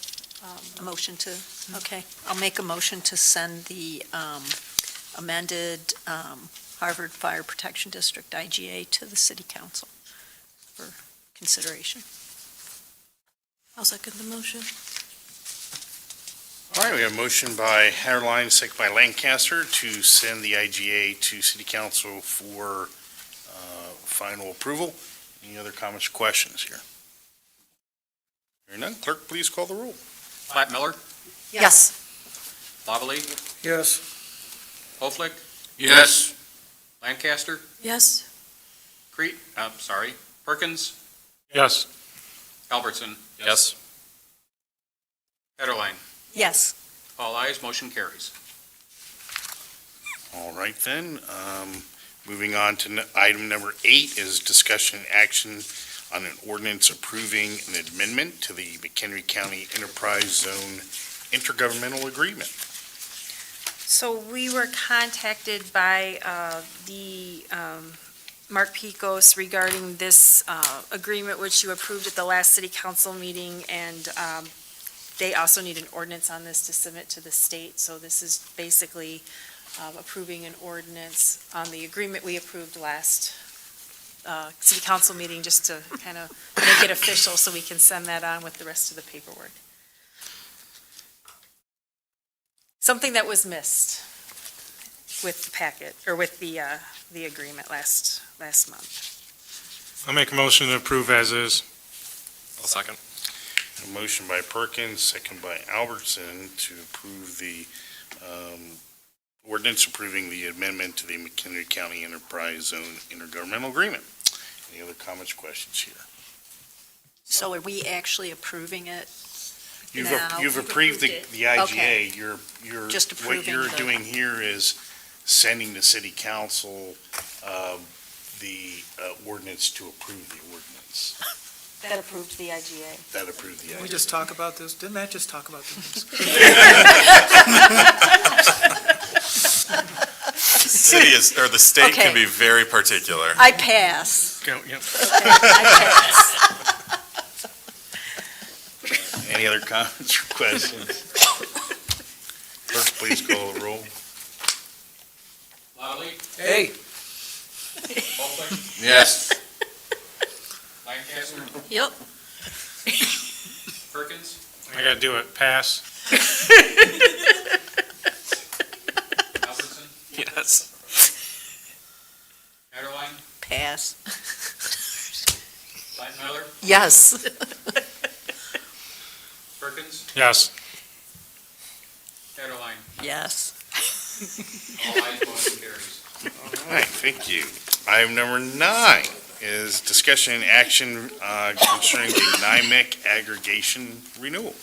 Speaker 3: A motion to, okay. I'll make a motion to send the amended Harvard Fire Protection District IGA to the city council for consideration.
Speaker 7: I'll second the motion.
Speaker 1: All right, we have a motion by Haderlein, second by Lancaster, to send the IGA to city council for final approval. Any other comments or questions here? Hearing none, clerk, please call the roll.
Speaker 2: Platt-Miller,
Speaker 8: Yes.
Speaker 2: Lavallee,
Speaker 6: Yes.
Speaker 2: Hoeflich,
Speaker 11: Yes.
Speaker 2: Lancaster,
Speaker 7: Yes.
Speaker 2: Kriete, Perkins,
Speaker 5: Yes.
Speaker 2: Albertson,
Speaker 11: Yes.
Speaker 2: Haderlein.
Speaker 3: Yes.
Speaker 2: All ayes, motion carries.
Speaker 1: All right then, moving on to item number 8 is discussion and action on an ordinance approving an amendment to the McHenry County Enterprise Zone Intergovernmental Agreement.
Speaker 9: So we were contacted by the Mark Picos regarding this agreement, which you approved at the last city council meeting, and they also need an ordinance on this to submit to the state. So this is basically approving an ordinance on the agreement we approved last city council meeting, just to kind of make it official so we can send that on with the rest of the paperwork. Something that was missed with the packet, or with the agreement last month.
Speaker 5: I'll make a motion to approve as is.
Speaker 11: I'll second.
Speaker 1: A motion by Perkins, second by Albertson, to approve the ordinance approving the amendment to the McHenry County Enterprise Zone Intergovernmental Agreement. Any other comments or questions here?
Speaker 3: So are we actually approving it?
Speaker 1: You've
Speaker 3: Now,
Speaker 1: you've
Speaker 3: you've
Speaker 1: approved
Speaker 3: approved
Speaker 1: the
Speaker 3: it.
Speaker 1: IGA.
Speaker 3: Okay.
Speaker 1: You're,
Speaker 3: Just
Speaker 1: what
Speaker 3: approving
Speaker 1: you're
Speaker 3: the-
Speaker 1: doing here is sending the city council the ordinance to approve the ordinance.
Speaker 9: That approved the IGA.
Speaker 1: That approved the
Speaker 6: Didn't we
Speaker 1: IGA.
Speaker 6: just talk about this? Didn't Matt just talk about this?
Speaker 4: City is, or the state
Speaker 3: Okay.
Speaker 4: can be very particular.
Speaker 3: I pass.
Speaker 5: Go, yep.
Speaker 3: Okay, I pass.
Speaker 1: Any other comments or questions? Clerk, please call the roll.
Speaker 2: Lavallee,
Speaker 6: Hey.
Speaker 2: Hoeflich,
Speaker 11: Yes.
Speaker 2: Lancaster,
Speaker 3: Yep.
Speaker 2: Perkins,
Speaker 5: I gotta do it. Pass.
Speaker 2: Albertson,
Speaker 11: Yes.
Speaker 2: Haderlein,
Speaker 3: Pass.
Speaker 2: Platt-Miller,
Speaker 8: Yes.
Speaker 2: Perkins,
Speaker 5: Yes.
Speaker 2: Haderlein.
Speaker 3: Yes.
Speaker 2: All ayes, motion carries.
Speaker 1: All right, thank you. Item number 9 is discussion and action concerning the NIMEC aggregation renewal.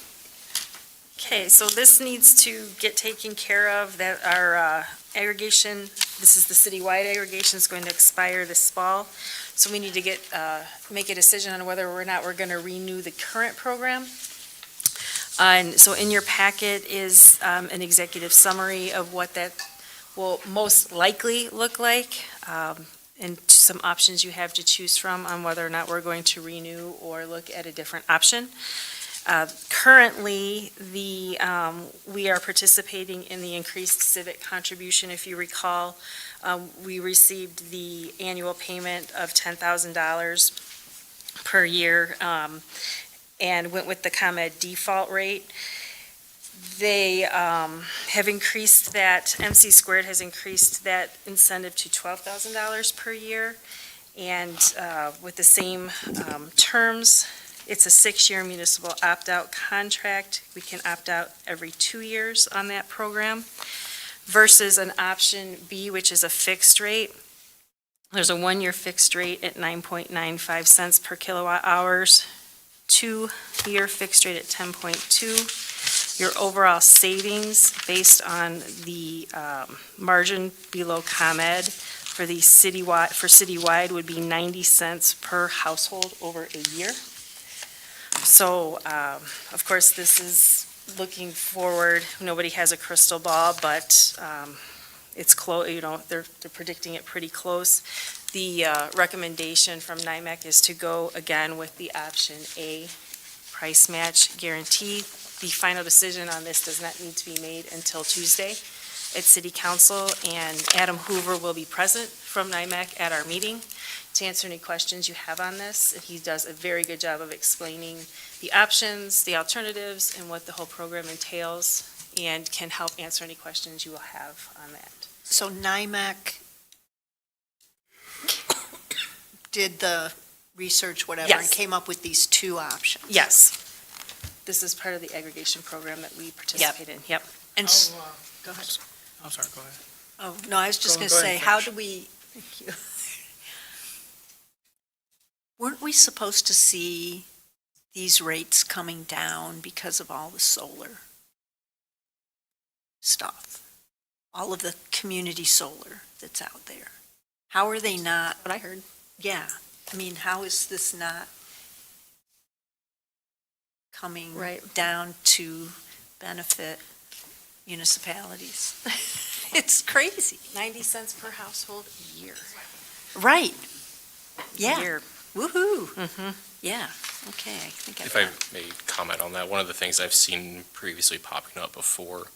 Speaker 9: Okay, so this needs to get taken care of, that our aggregation, this is the citywide aggregation, is going to expire this fall. So we need to make a decision on whether or not we're going to renew the current program. And so in your packet is an executive summary of what that will most likely look like, and some options you have to choose from on whether or not we're going to renew or look at a different option. Currently, we are participating in the increased civic contribution. If you recall, we received the annual payment of $10,000 per year, and went with the ComEd default rate. They have increased that, MC Squared has increased that incentive to $12,000 per year. And with the same terms, it's a 6-year municipal opt-out contract. We can opt out every 2 years on that program versus an option B, which is a fixed rate. There's a 1-year fixed rate at 9.95 cents per kilowatt hours, 2-year fixed rate at 10.2. Your overall savings based on the margin below ComEd for the citywide would be 90 cents per household over a year. So, of course, this is looking forward. Nobody has a crystal ball, but it's close, they're predicting it pretty close. The recommendation from NIMAC is to go again with the option A, price match guarantee. The final decision on this does not need to be made until Tuesday at City Council, and Adam Hoover will be present from NIMAC at our meeting to answer any questions you have on this. He does a very good job of explaining the options, the alternatives, and what the whole program entails, and can help answer any questions you will have on that.
Speaker 3: So NIMAC did the research, whatever, and
Speaker 9: Yes.
Speaker 3: came up with these two options?
Speaker 9: Yes. This is part of the aggregation program that we participate in. Yep.
Speaker 3: And, go ahead.
Speaker 6: I'm sorry, go ahead.
Speaker 3: Oh, no, I was just
Speaker 6: Go
Speaker 3: going to
Speaker 6: ahead
Speaker 3: say,
Speaker 6: and
Speaker 3: how
Speaker 6: finish.
Speaker 3: do we, thank you. Weren't we supposed to see these rates coming down because of all the solar stuff? All of the community solar that's out there? How are they not?
Speaker 9: What I heard.
Speaker 3: Yeah, I mean, how is this not coming
Speaker 9: Right.
Speaker 3: down to benefit municipalities? It's crazy.
Speaker 9: 90 cents per household a year.
Speaker 3: Right. Yeah.
Speaker 9: Year.
Speaker 3: Woo-hoo.
Speaker 9: Mhm.
Speaker 3: Yeah, okay, I think
Speaker 11: If I may comment on that, one of the things I've seen previously popping up before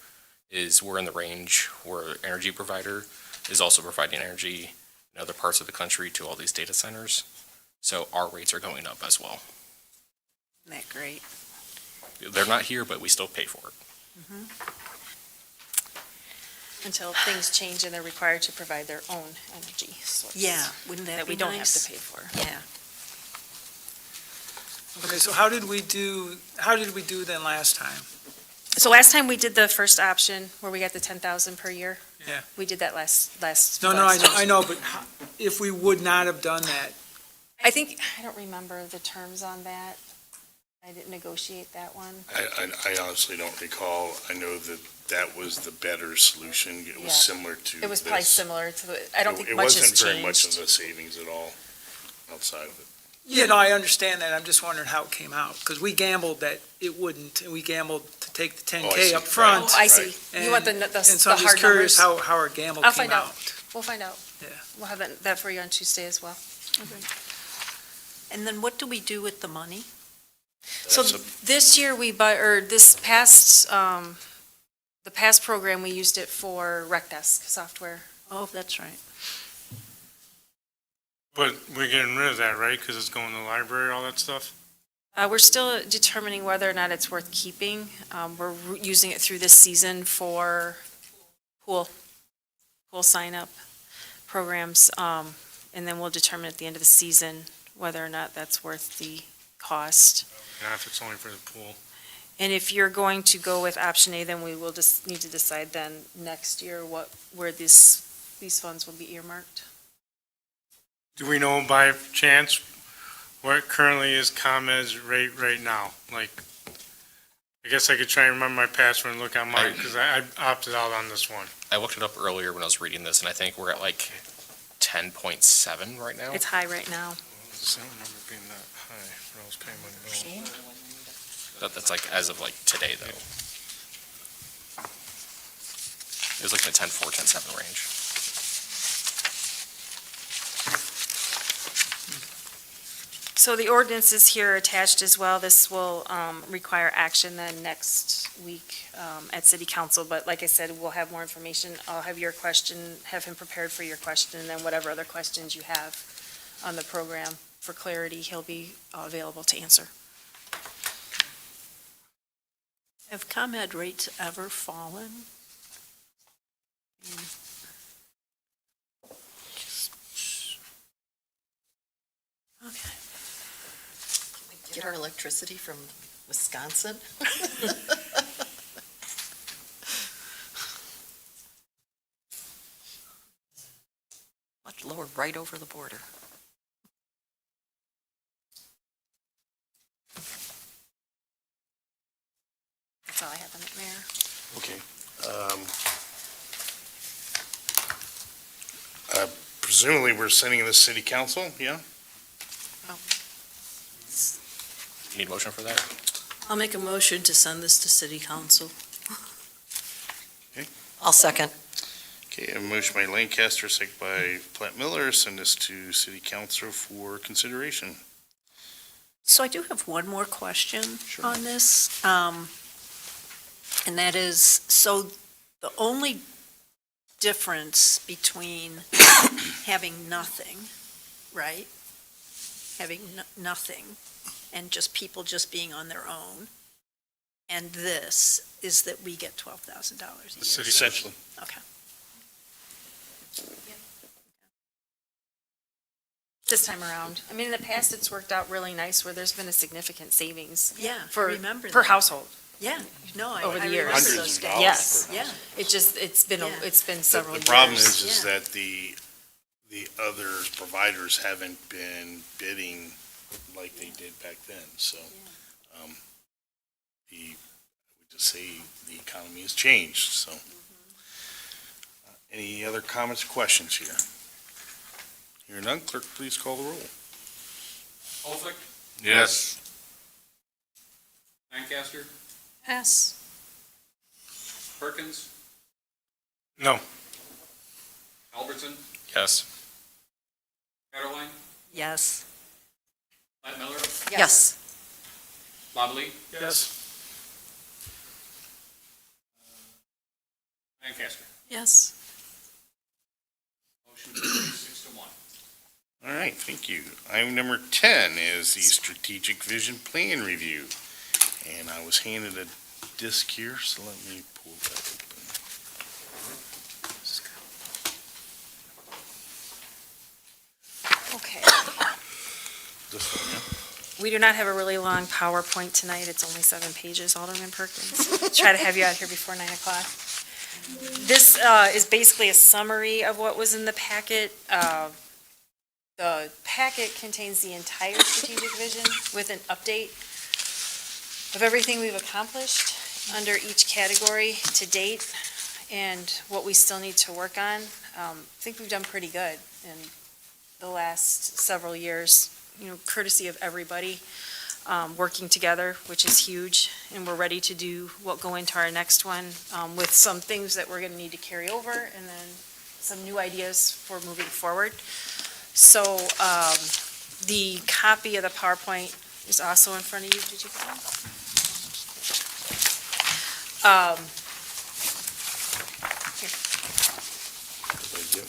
Speaker 11: is we're in the range where energy provider is also providing energy in other parts of the country to all these data centers. So our rates are going up as well.
Speaker 3: Isn't that great?
Speaker 11: They're not here, but we still pay for it.
Speaker 9: Until things change and they're required to provide their own energy source.
Speaker 3: Yeah, wouldn't that
Speaker 9: That
Speaker 3: be
Speaker 9: we don't have
Speaker 3: nice?
Speaker 9: to pay for.
Speaker 3: Yeah.
Speaker 6: Okay, so how did we do then last time?
Speaker 9: So last time we did the first option where we got the 10,000 per year.
Speaker 6: Yeah.
Speaker 9: We did that last.
Speaker 6: No, I know, but if we would not have done that,
Speaker 9: I don't remember the terms on that. I didn't negotiate that one.
Speaker 1: I honestly don't recall. I know that that was the better solution. It
Speaker 9: Yeah.
Speaker 1: was similar to
Speaker 9: It was probably
Speaker 1: this.
Speaker 9: similar to I don't think
Speaker 1: It
Speaker 9: much has
Speaker 1: wasn't very much
Speaker 9: changed.
Speaker 1: of a savings at all outside of it.
Speaker 6: yeah, no, I understand that. I'm just wondering how it came out, because we gambled that it wouldn't, and we gambled to take the
Speaker 1: Oh, I
Speaker 6: 10K
Speaker 1: see.
Speaker 6: up front.
Speaker 9: Oh, I see. You want the
Speaker 6: And so I'm
Speaker 9: hard
Speaker 6: just curious
Speaker 9: numbers?
Speaker 6: how our gamble
Speaker 9: I'll
Speaker 6: came
Speaker 9: find out.
Speaker 6: out.
Speaker 9: We'll find out.
Speaker 6: Yeah.
Speaker 9: We'll have that for you on Tuesday as well.
Speaker 3: And then what do we do with the money?
Speaker 9: So
Speaker 1: That's
Speaker 9: this year the past program, we used it for Rec Desk software.
Speaker 3: Oh, that's right.
Speaker 5: But we're getting rid of that, right? Because it's going to the library, all that stuff?
Speaker 9: We're still determining whether or not it's worth keeping. We're using it through this season for pool sign-up programs. And then we'll determine at the end of the season whether or not that's worth the cost.
Speaker 5: Not if it's only for the pool.
Speaker 9: And if you're going to go with option A, then we will just need to decide then next year where these funds will be earmarked.
Speaker 5: Do we know by chance what currently is ComEd's rate right now? Like, I guess I could try and remember my password and look on mine, because I opted out on this one.
Speaker 11: I looked it up earlier when I was reading this, and I think we're at like 10.7 right now.
Speaker 9: It's high right now.
Speaker 5: Does that number being that high when I was paying my bill?
Speaker 11: That's like as of like today, though. It was like in the 10.4, 10.7 range.
Speaker 9: So the ordinance is here attached as well. This will require action then next week at city council. But like I said, we'll have more information. I'll have your question, have him prepared for your question, and then whatever other questions you have on the program for clarity, he'll be available to answer.
Speaker 3: Have ComEd rates ever fallen? Okay.
Speaker 8: Get our electricity from Wisconsin? Much lower, right over the border.
Speaker 9: That's all I have on it, Mayor.
Speaker 1: Okay. Presumably, we're sending this city council, yeah?
Speaker 11: You need a motion for that?
Speaker 7: I'll make a motion to send this to city council.
Speaker 8: I'll second.
Speaker 1: Okay, a motion by Lancaster, second by Platt-Miller, send this to city council for consideration.
Speaker 3: So I do have one more question
Speaker 1: Sure.
Speaker 3: on this. And that is, so the only difference between having nothing, right? Having nothing and just people just being on their own, and this is that we get $12,000 a year.
Speaker 1: Essentially.
Speaker 3: Okay.
Speaker 9: This time around. I mean, in the past, it's worked out really nice where there's been a significant savings
Speaker 3: Yeah, I
Speaker 9: for,
Speaker 3: remember
Speaker 9: per
Speaker 3: that.
Speaker 9: household.
Speaker 3: Yeah, no, I
Speaker 9: Over the
Speaker 3: I
Speaker 9: years.
Speaker 3: remember
Speaker 1: Hundreds
Speaker 3: those
Speaker 1: of
Speaker 3: days.
Speaker 1: dollars.
Speaker 9: Yes.
Speaker 3: Yeah,
Speaker 9: It just, it's been
Speaker 3: Yeah.
Speaker 9: several
Speaker 1: The
Speaker 9: years.
Speaker 1: problem is
Speaker 3: Yeah.
Speaker 1: that the other providers haven't been bidding like they did back then, so. I would just say the economy has changed, so. Any other comments or questions here? Hearing none, clerk, please call the roll.
Speaker 2: Hoeflich,
Speaker 10: Yes.
Speaker 2: Lancaster,
Speaker 3: Yes.
Speaker 2: Perkins,
Speaker 5: No.
Speaker 2: Albertson,
Speaker 11: Yes.
Speaker 2: Haderlein,
Speaker 3: Yes.
Speaker 2: Platt-Miller,
Speaker 8: Yes.
Speaker 2: Lavallee,
Speaker 5: Yes.
Speaker 2: Lancaster.
Speaker 3: Yes.
Speaker 2: Motion carries 6-1.
Speaker 1: All right, thank you. Item number 10 is the strategic vision plan review. And I was handed a disc here, so let me pull that open.
Speaker 9: Okay.
Speaker 1: This one, yeah?
Speaker 9: We do not have a really long PowerPoint tonight. It's only 7 pages, Alderman Perkins. Try to have you out here before 9 o'clock. This is basically a summary of what was in the packet. The packet contains the entire strategic vision with an update of everything we've accomplished under each category to date and what we still need to work on. I think we've done pretty good in the last several years, courtesy of everybody working together, which is huge. And we're ready to do what go into our next one with some things that we're going to need to carry over and then some new ideas for moving forward. So the copy of the PowerPoint is also in front of you. Did you get one?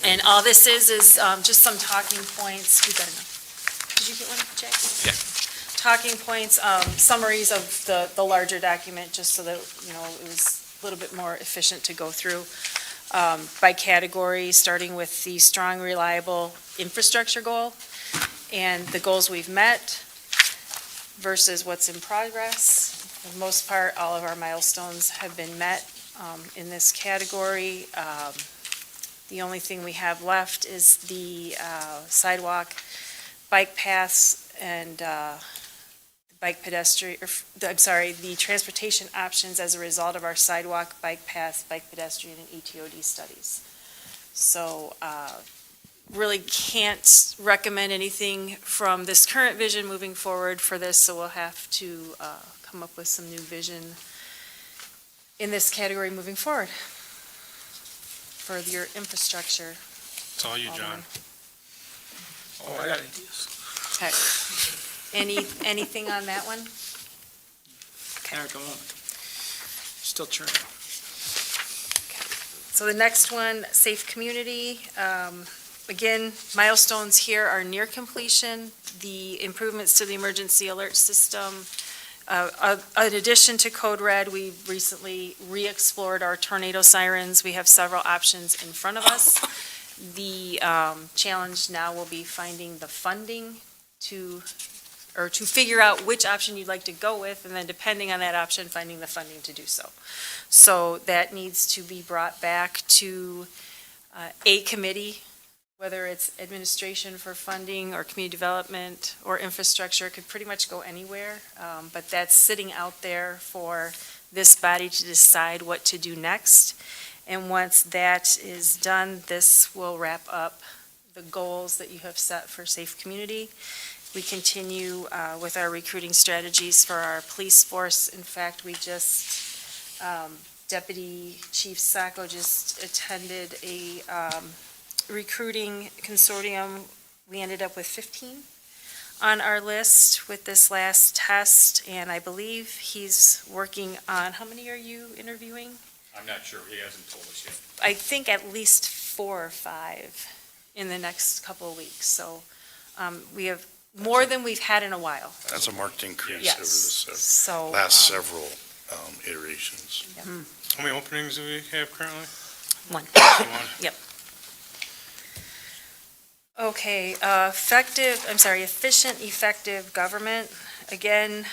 Speaker 9: And all this is just some talking points. We've got enough. Did you get one, Jay?
Speaker 11: Yeah.
Speaker 9: Talking points, summaries of the larger document, just so that, it was a little bit more efficient to go through by category, starting with the strong, reliable infrastructure goal and the goals we've met versus what's in progress. For the most part, all of our milestones have been met in this category. The only thing we have left is the sidewalk, bike paths, and the bike pedestrian, the transportation options as a result of our sidewalk, bike path, bike pedestrian, and ETOD studies. So, really can't recommend anything from this current vision moving forward for this, so we'll have to come up with some new vision in this category moving forward for your infrastructure.
Speaker 5: It's all you, John.
Speaker 6: Oh, I got ideas.
Speaker 9: Okay. Anything on that one?
Speaker 6: Eric, come on. Still churning.
Speaker 9: So the next one, safe community. Again, milestones here are near completion. The improvements to the emergency alert system. In addition to Code Red, we recently re-explored our tornado sirens. We have several options in front of us. The challenge now will be finding the funding to figure out which option you'd like to go with, and then depending on that option, finding the funding to do so. So that needs to be brought back to a committee, whether it's administration for funding or community development or infrastructure. It could pretty much go anywhere, but that's sitting out there for this body to decide what to do next. And once that is done, this will wrap up the goals that you have set for safe community. We continue with our recruiting strategies for our police force. In fact, we just, Deputy Chief Sacco just attended a recruiting consortium. We ended up with 15 on our list with this last test, and I believe he's working on, how many are you interviewing?
Speaker 2: I'm not sure, he hasn't told us yet.
Speaker 9: I think at least 4 or 5 in the next couple of weeks. So we have more than we've had in a while.
Speaker 1: That's a marked increase
Speaker 9: Yes.
Speaker 1: over the
Speaker 9: So,
Speaker 1: last several iterations.
Speaker 5: How many openings do we have currently?
Speaker 9: One.
Speaker 5: One.
Speaker 9: Okay, efficient, effective government. Again,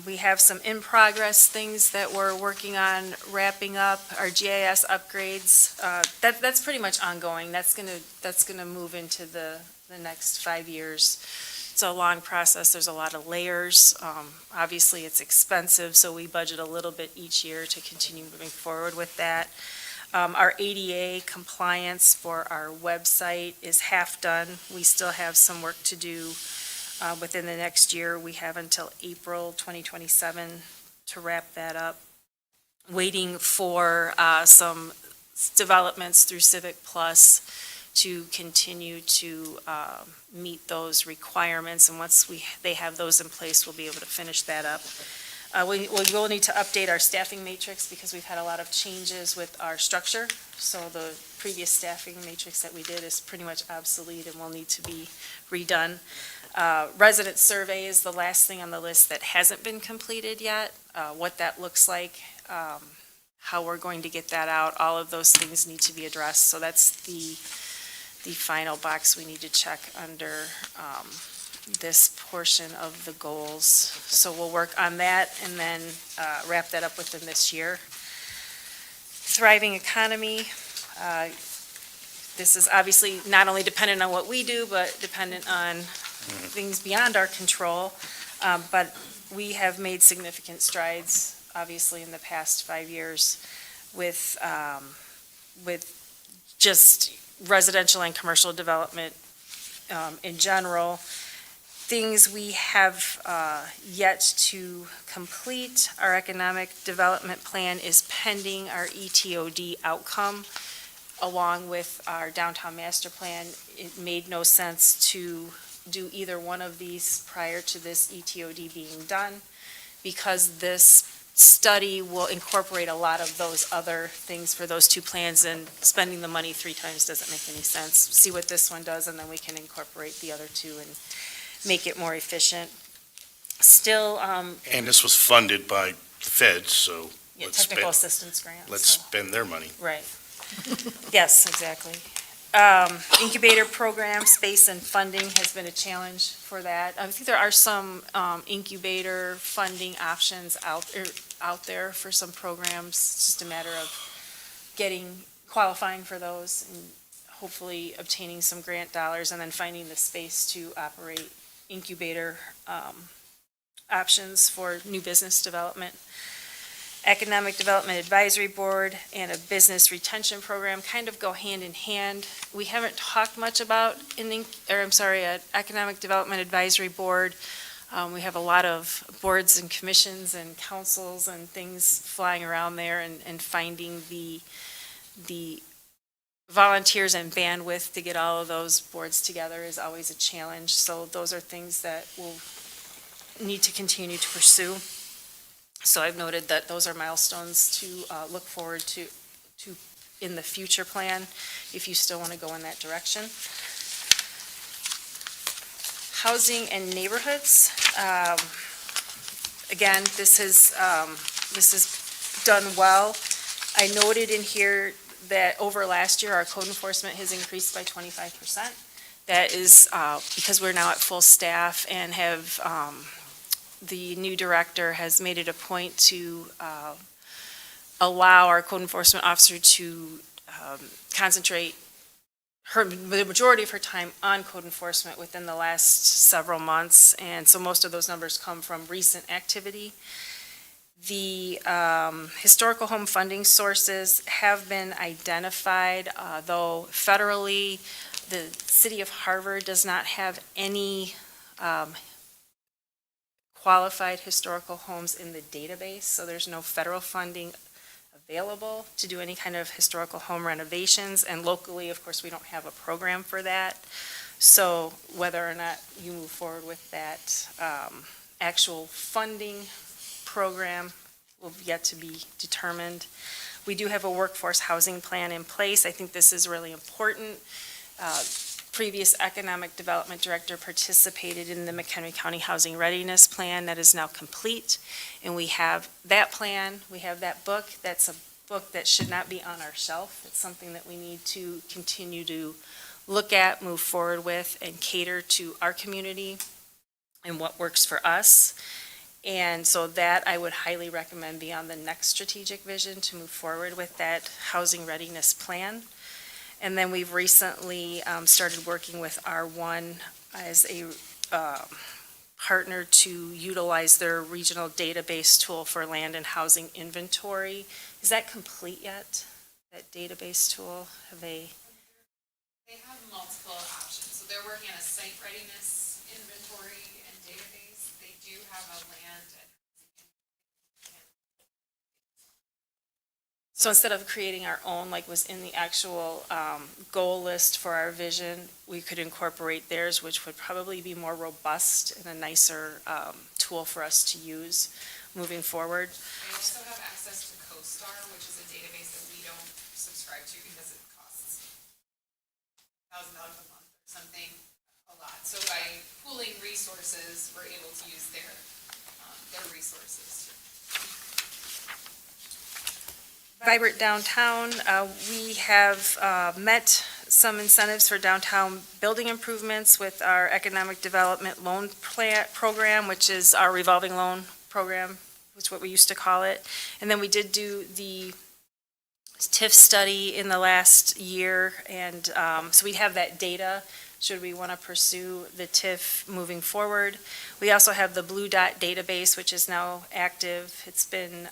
Speaker 9: we have some in-progress things that we're working on wrapping up. Our GIS upgrades, that's pretty much ongoing. That's gonna move into the next 5 years. It's a long process. There's a lot of layers. Obviously, it's expensive, so we budget a little bit each year to continue moving forward with that. Our ADA compliance for our website is half done. We still have some work to do within the next year. We have until April 2027 to wrap that up. Waiting for some developments through Civic Plus to continue to meet those requirements. And once they have those in place, we'll be able to finish that up. We will need to update our staffing matrix because we've had a lot of changes with our structure. So the previous staffing matrix that we did is pretty much obsolete and will need to be redone. Resident survey is the last thing on the list that hasn't been completed yet. What that looks like, how we're going to get that out, all of those things need to be addressed. So that's the final box we need to check under this portion of the goals. So we'll work on that and then wrap that up within this year. Thriving economy. This is obviously not only dependent on what we do, but dependent on things beyond our control. But we have made significant strides, obviously, in the past 5 years with just residential and commercial development in general. Things we have yet to complete. Our economic development plan is pending our ETOD outcome along with our downtown master plan. It made no sense to do either one of these prior to this ETOD being done because this study will incorporate a lot of those other things for those two plans, and spending the money 3 times doesn't make any sense. See what this one does, and then we can incorporate the other two and make it more efficient. Still,
Speaker 1: And this was funded by feds, so
Speaker 9: technical assistance grant.
Speaker 1: let's
Speaker 9: so-
Speaker 1: spend their money.
Speaker 9: Right. Yes, exactly. Incubator program, space and funding has been a challenge for that. I think there are some incubator funding options out there for some programs. It's just a matter of qualifying for those and hopefully obtaining some grant dollars and then finding the space to operate incubator options for new business development. Economic Development Advisory Board and a business retention program kind of go hand in hand. We haven't talked much about an Economic Development Advisory Board. We have a lot of boards and commissions and councils and things flying around there, and finding the volunteers and bandwidth to get all of those boards together is always a challenge. So those are things that we'll need to continue to pursue. So I've noted that those are milestones to look forward to in the future plan, if you still want to go in that direction. Housing and neighborhoods. Again, this is done well. I noted in here that over last year, our code enforcement has increased by 25%. That is because we're now at full staff and have the new director has made it a point to allow our code enforcement officer to concentrate the majority of her time on code enforcement within the last several months, and so most of those numbers come from recent activity. The historical home funding sources have been identified, though federally, the city of Harvard does not have any qualified historical homes in the database, so there's no federal funding available to do any kind of historical home renovations, and locally, of course, we don't have a program for that. So whether or not you move forward with that actual funding program will yet to be determined. We do have a workforce housing plan in place. I think this is really important. Previous economic development director participated in the McHenry County Housing Readiness Plan that is now complete. And we have that plan, we have that book. That's a book that should not be on our shelf. It's something that we need to continue to look at, move forward with, and cater to our community and what works for us. And so that I would highly recommend be on the next strategic vision to move forward with that housing readiness plan. And then we've recently started working with R1 as a partner to utilize their regional database tool for land and housing inventory. Is that complete yet, that database tool? Have they?
Speaker 12: They have multiple options. So they're working on a site readiness inventory and database. They do have a land and
Speaker 9: So instead of creating our own, like was in the actual goal list for our vision, we could incorporate theirs, which would probably be more robust and a nicer tool for us to use moving forward.
Speaker 12: they also have access to CoStar, which is a database that we don't subscribe to because it costs $1,000 a month or something, a lot. So by pooling resources, we're able to use their resources.
Speaker 9: Vibrant Downtown, we have met some incentives for downtown building improvements with our Economic Development Loan Program, which is our revolving loan program, which is what we used to call it. And then we did do the TIF study in the last year, and so we have that data should we want to pursue the TIF moving forward. We also have the Blue Dot database, which is now active. It's been,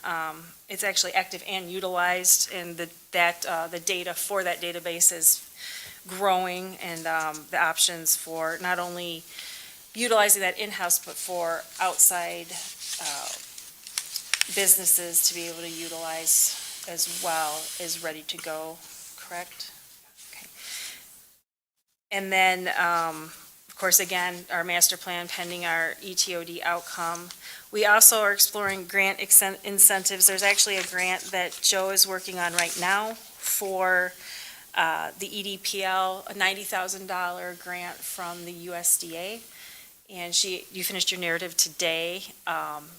Speaker 9: it's actually active and utilized, and the data for that database is growing, and the options for not only utilizing that in-house, but for outside businesses to be able to utilize as well is ready to go, correct? And then, of course, again, our master plan pending our ETOD outcome. We also are exploring grant incentives. There's actually a grant that Joe is working on right now for the EDPL, a $90,000 grant from the USDA. And you finished your narrative today.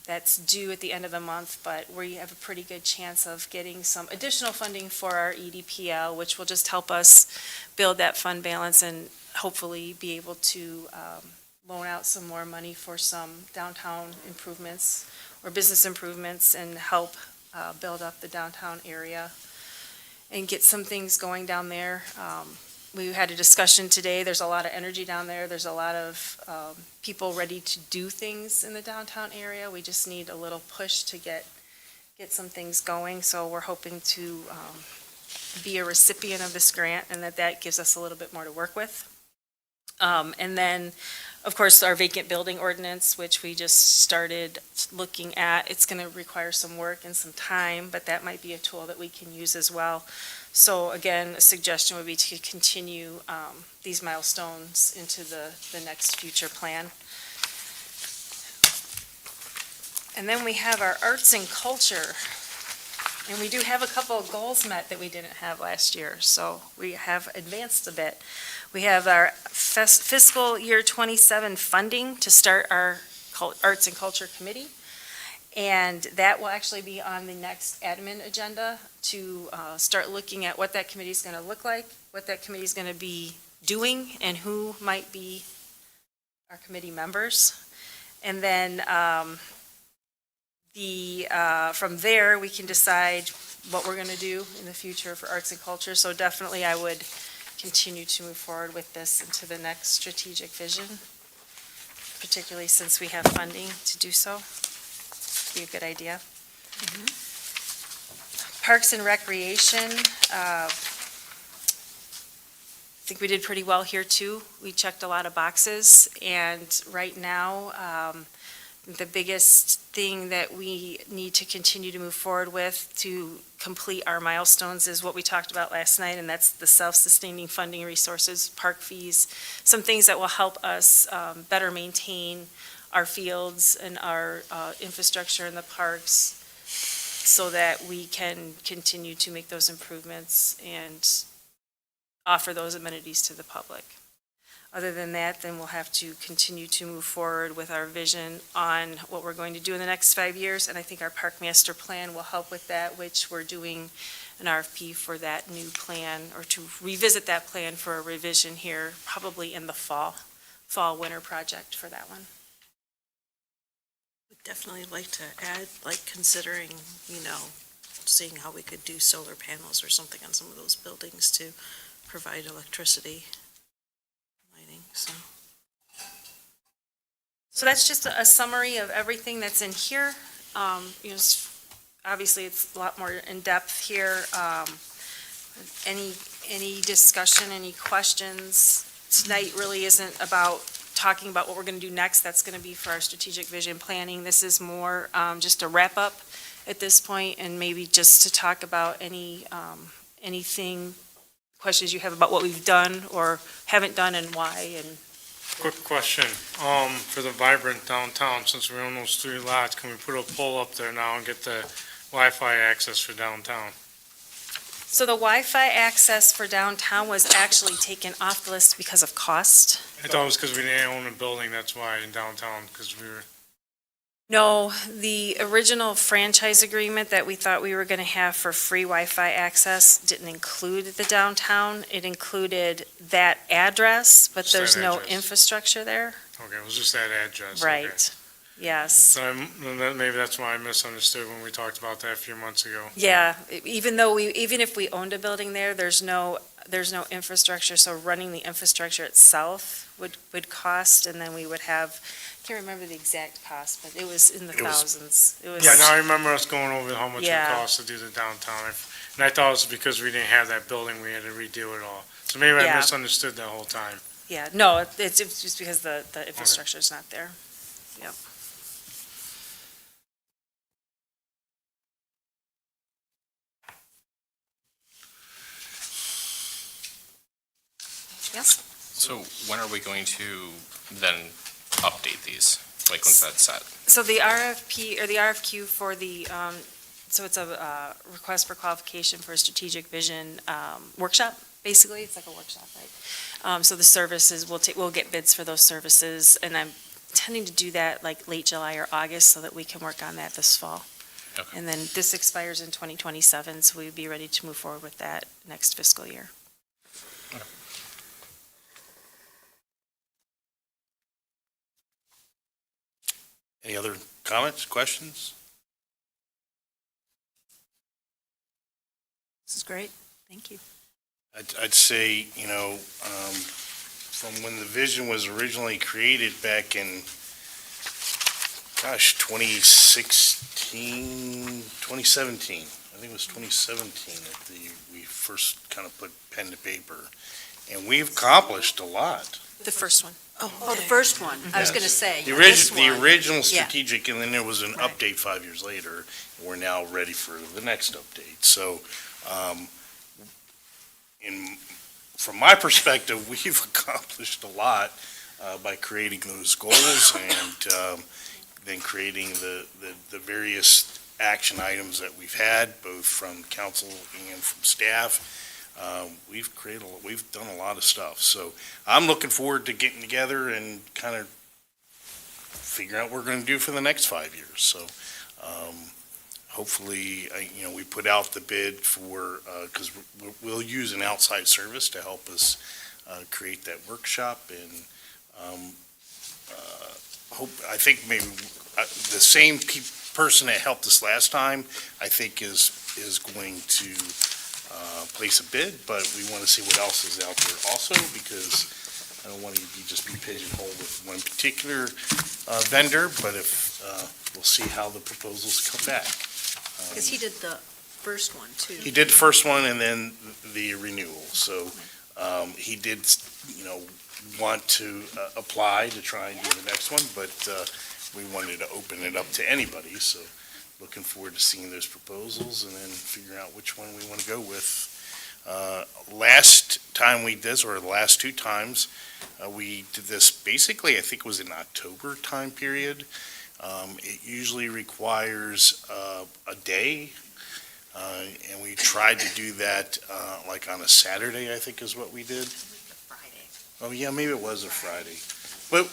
Speaker 9: That's due at the end of the month, but we have a pretty good chance of getting some additional funding for our EDPL, which will just help us build that fund balance and hopefully be able to loan out some more money for some downtown improvements or business improvements and help build up the downtown area and get some things going down there. We had a discussion today, there's a lot of energy down there, there's a lot of people ready to do things in the downtown area. We just need a little push to get some things going, so we're hoping to be a recipient of this grant, and that gives us a little bit more to work with. And then, of course, our vacant building ordinance, which we just started looking at, it's going to require some work and some time, but that might be a tool that we can use as well. So again, a suggestion would be to continue these milestones into the next future plan. And then we have our arts and culture. And we do have a couple of goals met that we didn't have last year, so we have advanced a bit. We have our fiscal year 27 funding to start our Arts and Culture Committee. And that will actually be on the next admin agenda to start looking at what that committee is going to look like, what that committee is going to be doing, and who might be our committee members. And then from there, we can decide what we're going to do in the future for arts and culture. So definitely, I would continue to move forward with this into the next strategic vision, particularly since we have funding to do so. Be a good idea. Parks and Recreation, I think we did pretty well here too. We checked a lot of boxes, and right now, the biggest thing that we need to continue to move forward with to complete our milestones is what we talked about last night, and that's the self-sustaining funding resources, park fees, some things that will help us better maintain our fields and our infrastructure in the parks so that we can continue to make those improvements and offer those amenities to the public. Other than that, then we'll have to continue to move forward with our vision on what we're going to do in the next 5 years, and I think our park master plan will help with that, which we're doing an RFP for that new plan, or to revisit that plan for a revision here, probably in the fall-winter project for that one.
Speaker 7: Would definitely like to add, like considering, seeing how we could do solar panels or something on some of those buildings to provide electricity. Lighting,
Speaker 9: So that's just a summary of everything that's in here. Obviously, it's a lot more in-depth here. Any discussion, any questions? Tonight really isn't about talking about what we're going to do next. That's going to be for our strategic vision planning. This is more just a wrap-up at this point, and maybe just to talk about anything, questions you have about what we've done or haven't done and why. And
Speaker 5: Quick question, for the vibrant downtown, since we own those 3 lots, can we put a pole up there now and get the Wi-Fi access for downtown?
Speaker 9: so the Wi-Fi access for downtown was actually taken off the list because of cost.
Speaker 5: I thought it was because we didn't own a building, that's why, in downtown, because we were,
Speaker 9: No, the original franchise agreement that we thought we were going to have for free Wi-Fi access didn't include the downtown. It included that address, but
Speaker 5: Just
Speaker 9: there's
Speaker 5: that
Speaker 9: no
Speaker 5: address.
Speaker 9: infrastructure there.
Speaker 5: okay, it was just that address. okay.
Speaker 9: Right, yes.
Speaker 5: So maybe that's why I misunderstood when we talked about that a few months ago.
Speaker 9: Yeah, even if we owned a building there, there's no infrastructure, so running the infrastructure itself would cost, and then we would have, I can't remember the exact cost, but it was in the
Speaker 1: It was-
Speaker 9: thousands. It was.
Speaker 5: Yeah, now I remember us going over how much it
Speaker 9: Yeah.
Speaker 5: cost to do the downtown, and I thought it was because we didn't have that building, we had to redo it all. So maybe I
Speaker 9: Yeah.
Speaker 5: misunderstood that whole time.
Speaker 9: Yeah, no, it's just because the infrastructure's not there. Yep. Yes?
Speaker 11: So when are we going to then update these? Like, once that's set?
Speaker 9: So the RFP, or the RFQ for the, so it's a request for qualification for a strategic vision workshop, basically. It's like a workshop, right? So the services, we'll get bids for those services, and I'm intending to do that like late July or August so that we can work on that this fall.
Speaker 11: Okay.
Speaker 9: And then this expires in 2027, so we'd be ready to move forward with that next fiscal year.
Speaker 1: Any other comments, questions?
Speaker 3: This is great. Thank you.
Speaker 1: I'd say, from when the vision was originally created back in, 2017. I think it was 2017 that we first kind of put pen to paper. And we've accomplished a lot.
Speaker 9: The first one.
Speaker 3: Oh, the first one, I was
Speaker 1: Yes.
Speaker 3: going to say.
Speaker 1: The
Speaker 3: this
Speaker 1: original, the
Speaker 3: one.
Speaker 1: original
Speaker 3: Yeah.
Speaker 1: strategic, and then there was an
Speaker 3: Right.
Speaker 1: update 5 years later. We're now ready for the next update. So, from my perspective, we've accomplished a lot by creating those goals and then creating the various action items that we've had, both from council and from staff. We've done a lot of stuff. So I'm looking forward to getting together and kind of figuring out what we're going to do for the next 5 years. So hopefully, we put out the bid for, because we'll use an outside service to help us create that workshop and I think maybe the same person that helped us last time, I think is going to place a bid, but we want to see what else is out there also, because I don't want to just be pigeonholed with one particular vendor, but we'll see how the proposals come back.
Speaker 3: Because he did the first one, too.
Speaker 1: He did the first one and then the renewal, so he did, want to apply to try and do the next one, but we wanted to open it up to anybody, so looking forward to seeing those proposals and then figuring out which one we want to go with. Last time we did this, or the last two times, we did this basically, I think it was in October time period. It usually requires a day, and we tried to do that like on a Saturday, I think is what we did. Oh, yeah, maybe it was a Friday. But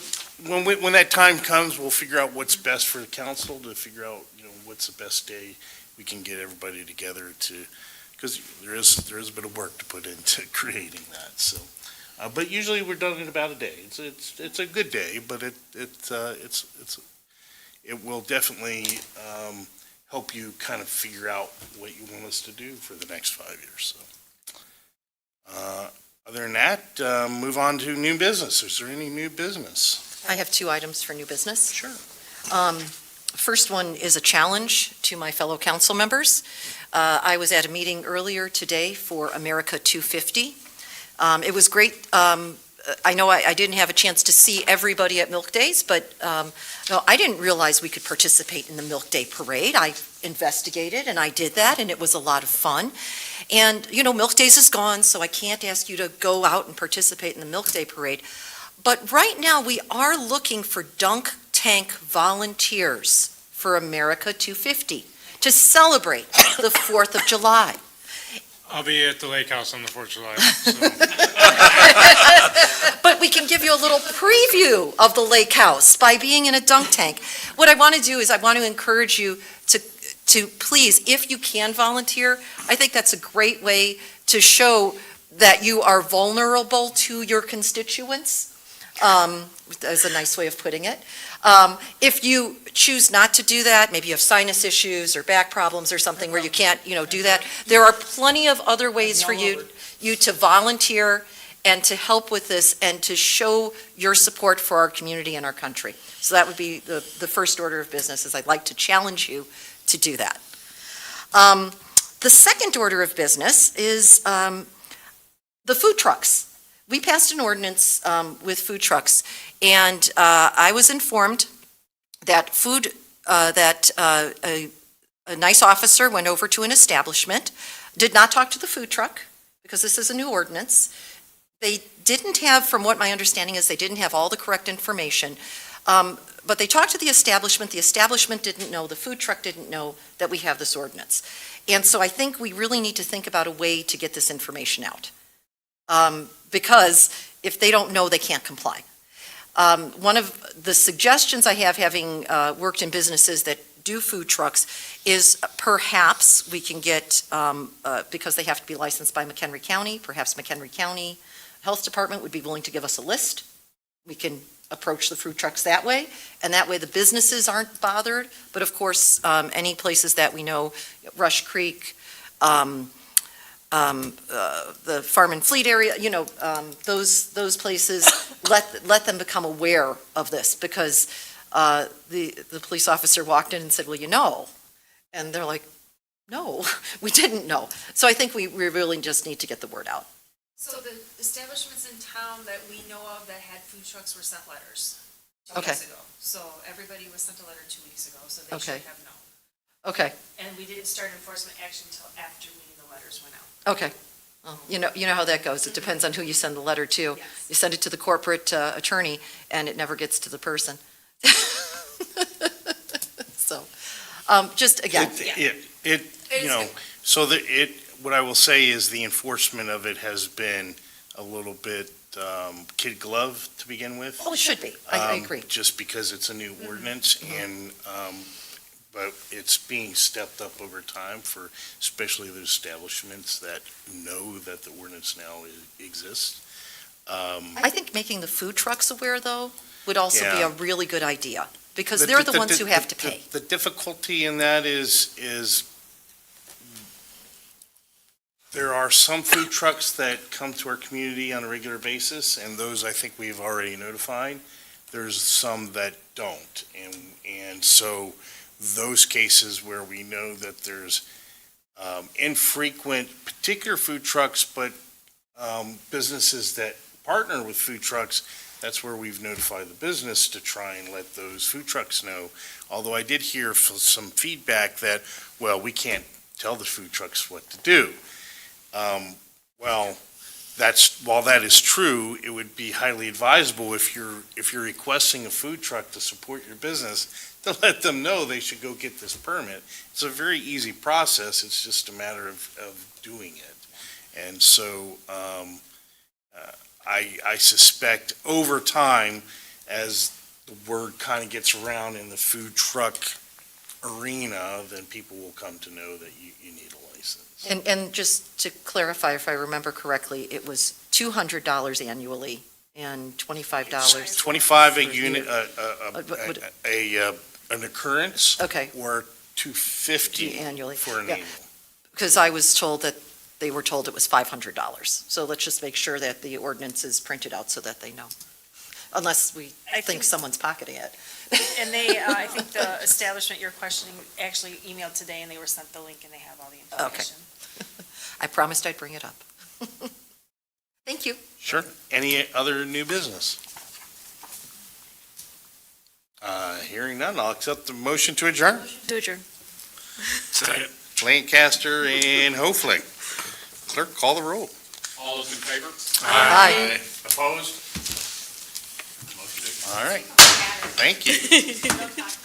Speaker 1: when that time comes, we'll figure out what's best for the council to figure out, what's the best day we can get everybody together to, because there is a bit of work to put into creating that, so. But usually we're done in about a day. It's a good day, but it will definitely help you kind of figure out what you want us to do for the next 5 years, so. Other than that, move on to new business. Is there any new business?
Speaker 8: I have 2 items for new business.
Speaker 1: Sure.
Speaker 8: First one is a challenge to my fellow council members. I was at a meeting earlier today for America 250. It was great. I know I didn't have a chance to see everybody at Milk Days, but no, I didn't realize we could participate in the Milk Day Parade. I investigated and I did that, and it was a lot of fun. And, Milk Days is gone, so I can't ask you to go out and participate in the Milk Day Parade. But right now, we are looking for dunk tank volunteers for America 250 to celebrate the 4th of July.
Speaker 5: I'll be at the lake house on the 4th of July. So.
Speaker 8: But we can give you a little preview of the lake house by being in a dunk tank. What I want to do is I want to encourage you to please, if you can volunteer, I think that's a great way to show that you are vulnerable to your constituents. That's a nice way of putting it. If you choose not to do that, maybe you have sinus issues or back problems or something where you can't, do that, there are plenty of other ways for you to volunteer and to help with this and to show your support for our community and our country. So that would be the first order of business, is I'd like to challenge you to do that. The second order of business is the food trucks. We passed an ordinance with food trucks, and I was informed that a nice officer went over to an establishment, did not talk to the food truck, because this is a new ordinance. They didn't have, from what my understanding is, they didn't have all the correct information. But they talked to the establishment didn't know, the food truck didn't know that we have this ordinance. And so I think we really need to think about a way to get this information out. Because if they don't know, they can't comply. One of the suggestions I have, having worked in businesses that do food trucks, is perhaps we can get, because they have to be licensed by McHenry County, perhaps McHenry County Health Department would be willing to give us a list. We can approach the food trucks that way, and that way the businesses aren't bothered. But of course, any places that we know, Rush Creek, the Farm and Fleet area, those places, let them become aware of this, because the police officer walked in and said, well, and they're like, no, we didn't know. So I think we really just need to get the word out.
Speaker 9: So the establishments in town that we know of that had food trucks were sent letters 2
Speaker 8: Okay.
Speaker 9: weeks ago. So everybody was sent a letter 2 weeks ago, so they
Speaker 8: Okay.
Speaker 9: should have known.
Speaker 8: Okay,
Speaker 9: And we didn't start enforcement action until after the letters went out.
Speaker 8: okay. Well, you know how that goes. It depends on who you send the letter to.
Speaker 9: Yes.
Speaker 8: You send it to the corporate attorney, and it never gets to the person. So, just again,
Speaker 1: What I will say is the enforcement of it has been a little bit kid glove to begin with.
Speaker 8: oh, it should be. I agree.
Speaker 1: Just because it's a new ordinance and, but it's being stepped up over time for especially the establishments that know that the ordinance now exists.
Speaker 8: I think making the food trucks aware, though, would also be
Speaker 1: Yeah.
Speaker 8: a really good idea, because they're the ones who have to pay.
Speaker 1: The difficulty in that is there are some food trucks that come to our community on a regular basis, and those I think we've already notified. There's some that don't, and so those cases where we know that there's infrequent particular food trucks, but businesses that partner with food trucks, that's where we've notified the business to try and let those food trucks know. Although I did hear some feedback that, well, we can't tell the food trucks what to do. While that is true, it would be highly advisable if you're requesting a food truck to support your business, to let them know they should go get this permit. It's a very easy process. It's just a matter of doing it. And so, I suspect over time, as the word kind of gets around in the food truck arena, then people will come to know that you need a license.
Speaker 8: And just to clarify, if I remember correctly, it was $200 annually and $25.
Speaker 1: 25 a unit,
Speaker 8: Would-
Speaker 1: an occurrence,
Speaker 8: Okay,
Speaker 1: or 250
Speaker 8: annually.
Speaker 1: for an
Speaker 8: Yeah.
Speaker 1: annual.
Speaker 8: Because I was told that they were told it was $500. So let's just make sure that the ordinance is printed out so that they know. Unless we think someone's pocketing it.
Speaker 9: And they, I think the establishment you're questioning actually emailed today and they were sent the link and they have all the information.
Speaker 8: I promised I'd bring it up. Thank you.
Speaker 1: Sure. Any other new business? Hearing none, I'll accept the motion to adjourn.
Speaker 3: To adjourn.
Speaker 1: Lancaster and Hoeflich. Clerk, call the roll.
Speaker 2: All those in favor?
Speaker 8: Aye.
Speaker 2: Opposed?
Speaker 1: All right. Thank you.